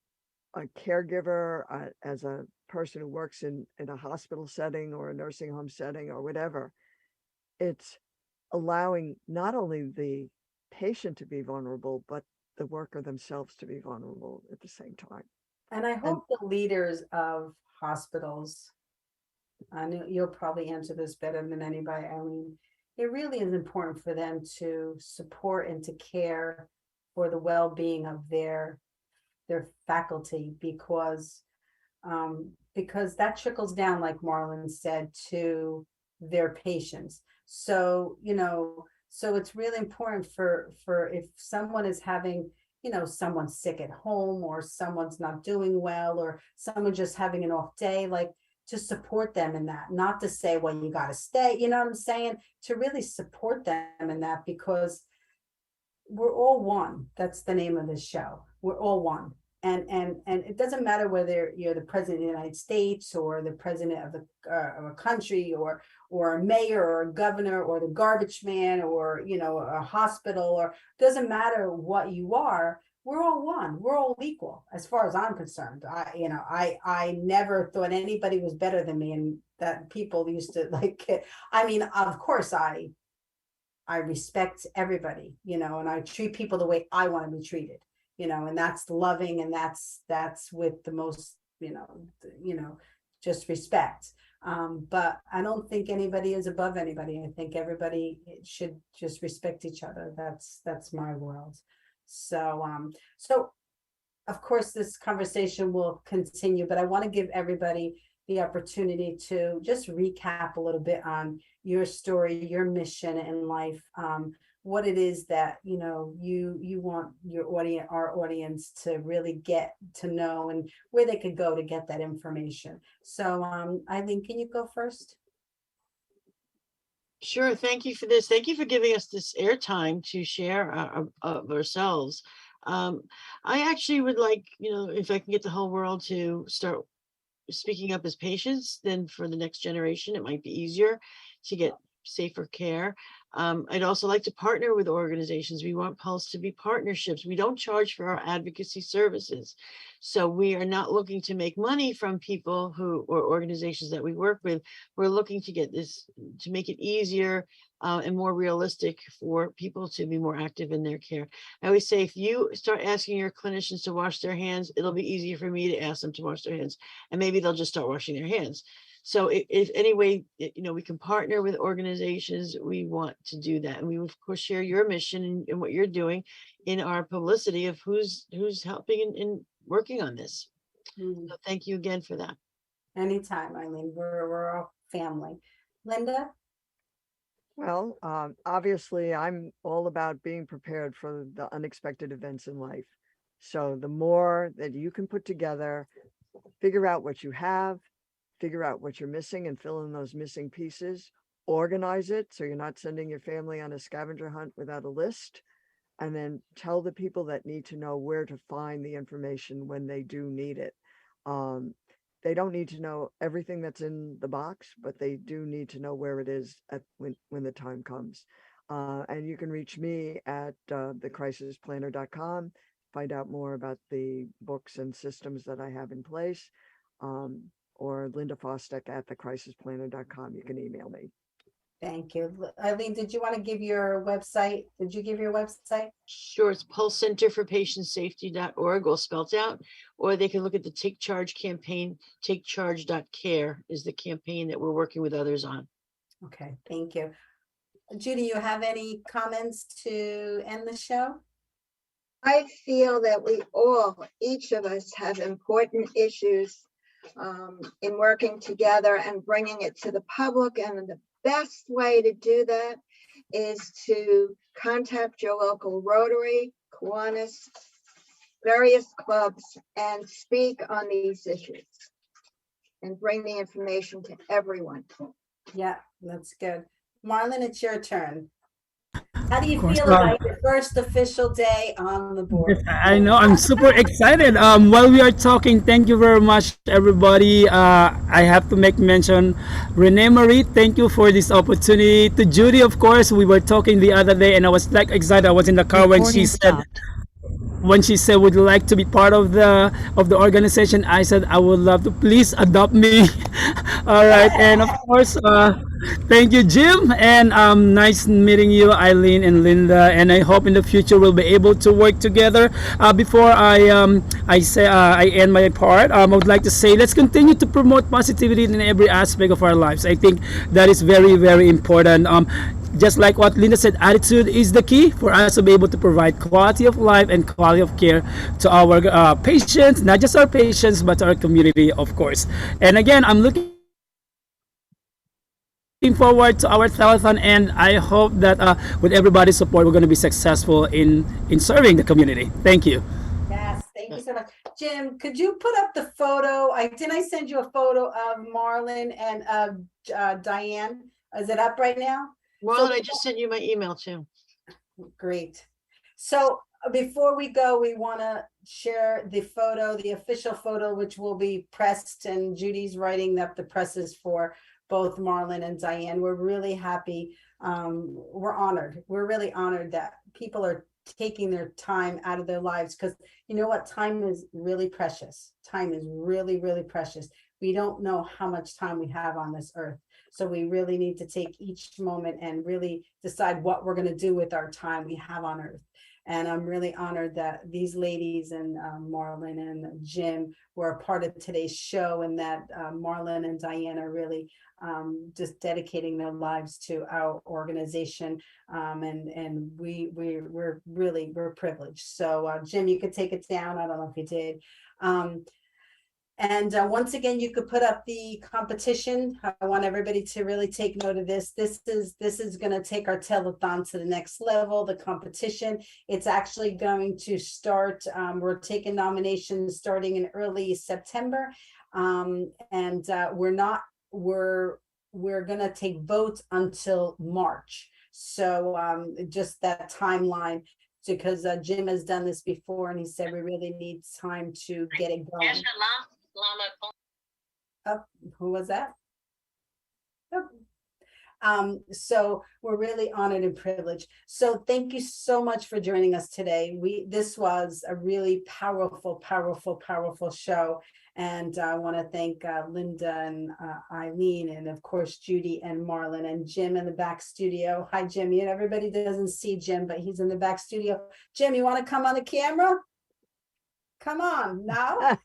a caregiver, as a person who works in a hospital setting or a nursing home setting or whatever, it's allowing not only the patient to be vulnerable, but the worker themselves to be vulnerable at the same time. And I And hope the leaders of hospitals, I know you'll probably answer this better than anybody, Eileen. It really is important for them to support and to care for the well-being of their faculty, because that trickles down, like Marlon said, to their patients. So, you know, so it's really important for if someone is having, you know, someone's sick at home, or someone's not doing well, or someone just having an off day, like, to support them in that, not to say, well, you got to stay, you know what I'm saying? To really support them in that, because we're all one. That's the name of this show. We're all one. and it doesn't matter whether you're the president of the United States or the president of a country or a mayor or a governor or the garbage man or, you know, a hospital, or doesn't matter what you are. We're all one. We're all equal as far as I'm concerned. I never thought anybody was better than me, and that people used to like, I mean, of course I respect everybody, you know, and I treat people the way I want to be treated, you know, and that's loving, and that's with the most, you know, just respect. But I don't think anybody is above anybody. I think everybody should just respect each other. That's my world. So, so of course this conversation will continue, but I want to give everybody the opportunity to just recap a little bit on your story, your mission in life, what it is that, you know, you want your audience, our audience, to really get to know, and where they could go to get that information. So, Ilene, can you go first? Sure. Thank you for this. Thank you for giving us this airtime to share of ourselves. I actually would like, you know, if I can get the whole world to start speaking up as patients, then for the next generation, it might be easier to get safer care. I'd also like to partner with organizations. We want Pulse to be partnerships. We don't charge for our advocacy services. So we are not looking to make money from people or organizations that we work with. We're looking to get this, to make it easier and more realistic for people to be more active in their care. I always say, if you start asking your clinicians to wash their hands, it'll be easier for me to ask them to wash their hands, and maybe they'll just start washing their hands. So if any way, you know, we can partner with organizations, we want to do that. And we of course share your mission and what you're doing in our publicity of who's helping in working on this. So thank you again for that. Anytime, Ilene. We're all family. Linda? Well, obviously, I'm all about being prepared for the unexpected events in life. So the more that you can put together, figure out what you have, figure out what you're missing and fill in those missing pieces, organize it so you're not sending your family on a scavenger hunt without a list, and then tell the people that need to know where to find the information when they do need it. They don't need to know everything that's in the box, but they do need to know where it is when the time comes. And you can reach me at thecrisisplanner.com, find out more about the books and systems that I have in place, or Linda Fostek at thecrisisplanner.com. You can email me. Thank you. Ilene, did you want to give your website? Did you give your website? Sure. It's Pulse Center for Patient Safety.org, all spelled out, or they can look at the Take Charge campaign. TakeCharge.care is the campaign that we're working with others on. Okay, thank you. Judy, you have any comments to end the show? I feel that we all, each of us, have important issues in working together and bringing it to the public. And the best way to do that is to contact your local Rotary, Kiwanis, various clubs, and speak on these issues and bring the information to everyone. Yeah, that's good. Marlon, it's your turn. How do you feel about your first official day on the board? I know, I'm super excited. While we are talking, thank you very much, everybody. I have to make mention, ReneMarie, thank you for this opportunity. To Judy, of course, we were talking the other day, and I was like excited. I was in the car when she said, would you like to be part of the organization. I said I would love to, please adopt me. All right, and of course thank you, Jim, and nice meeting you, Ilene and Linda, and I hope in the future we'll be able to work together. Before I end my part, I would like to say, let's continue to promote positivity in every aspect of our lives. I think that is very, very important. Just like what Linda said, attitude is the key for us to be able to provide quality of life and quality of care to our patients, not just our patients, but our community, of course. And again, I'm looking forward to our telethon, and I hope that with everybody's support, we're going to be successful in serving the community. Thank you. Yes, thank you so much. Jim, could you put up the photo? Didn't I send you a photo of Marlon and Diane? Is it up right now? Marlon, I just sent you my email too. Great. So before we go, we want to share the photo, the official photo, which will be pressed, and Judy's writing up the presses for both Marlon and Diane. We're really happy. We're honored. We're really honored that people are taking their time out of their lives, because you know what? Time is really precious. Time is really, really precious. We don't know how much time we have on this earth. So we really need to take each moment and really decide what we're going to do with our time we have on earth. And I'm really honored that these ladies and Marlon and Jim were a part of today's show, and that Marlon and Diane are really just dedicating their lives to our organization. And we're privileged. So Jim, you could take it down. I don't know if you did. And once again, you could put up the competition. I want everybody to really take note of this. This is going to take our telethon to the next level, the competition. It's actually going to start, we're taking nominations starting in early September. We're going to take votes until March. So just that timeline, because Jim has done this before, and he said we really need time to get it going. Oh, who was that? Oh. So we're really honored and privileged. So thank you so much for joining us today. This was a really powerful show. And I want to thank Linda and Ilene, and of course, Judy and Marlon and Jim in the back studio. Hi, Jim. Everybody doesn't see Jim, but he's in the back studio. Jim, you want to come on the camera? Come on now.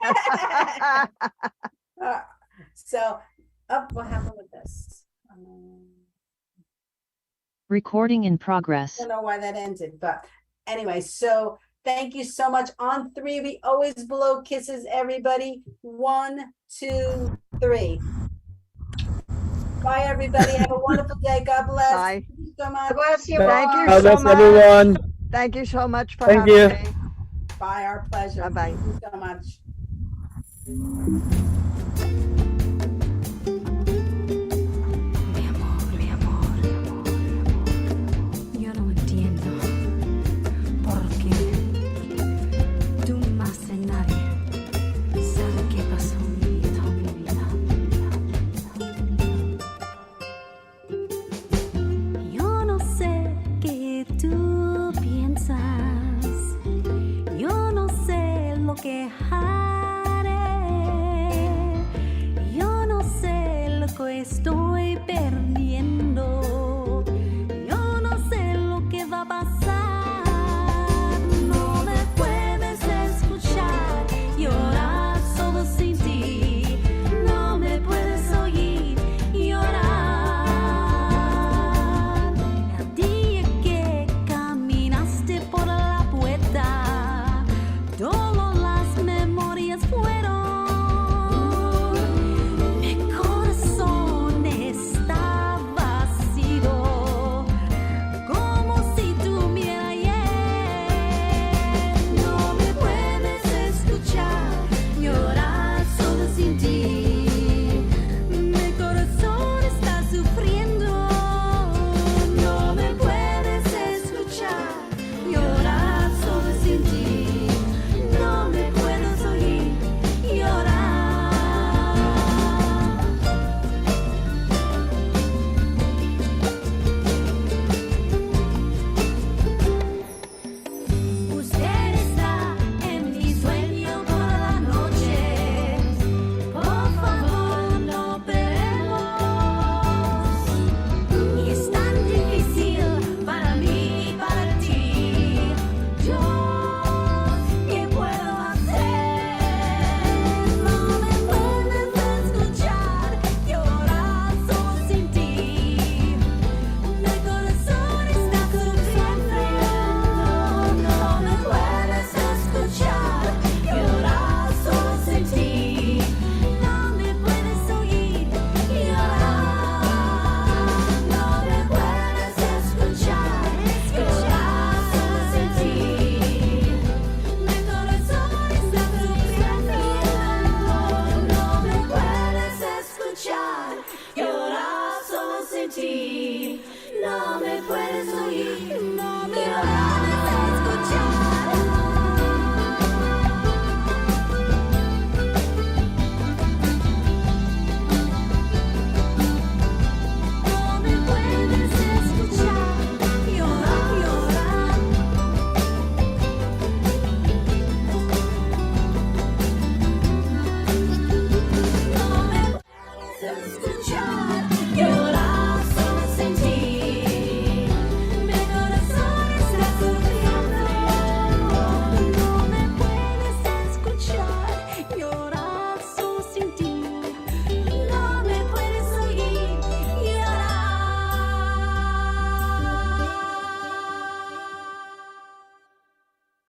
So, what happened with this? Recording in I progress. don't know why that ended, but anyway, so thank you so much. On 3, we always blow kisses, everybody. 1, 2, 3. Bye, everybody. Have a wonderful day. God bless. Bye. Thank you so much. God bless you Thank all. you God so bless much. everyone. Thank you so much for Thank having you. me. Bye. Our pleasure. Bye-bye. Thank you so much.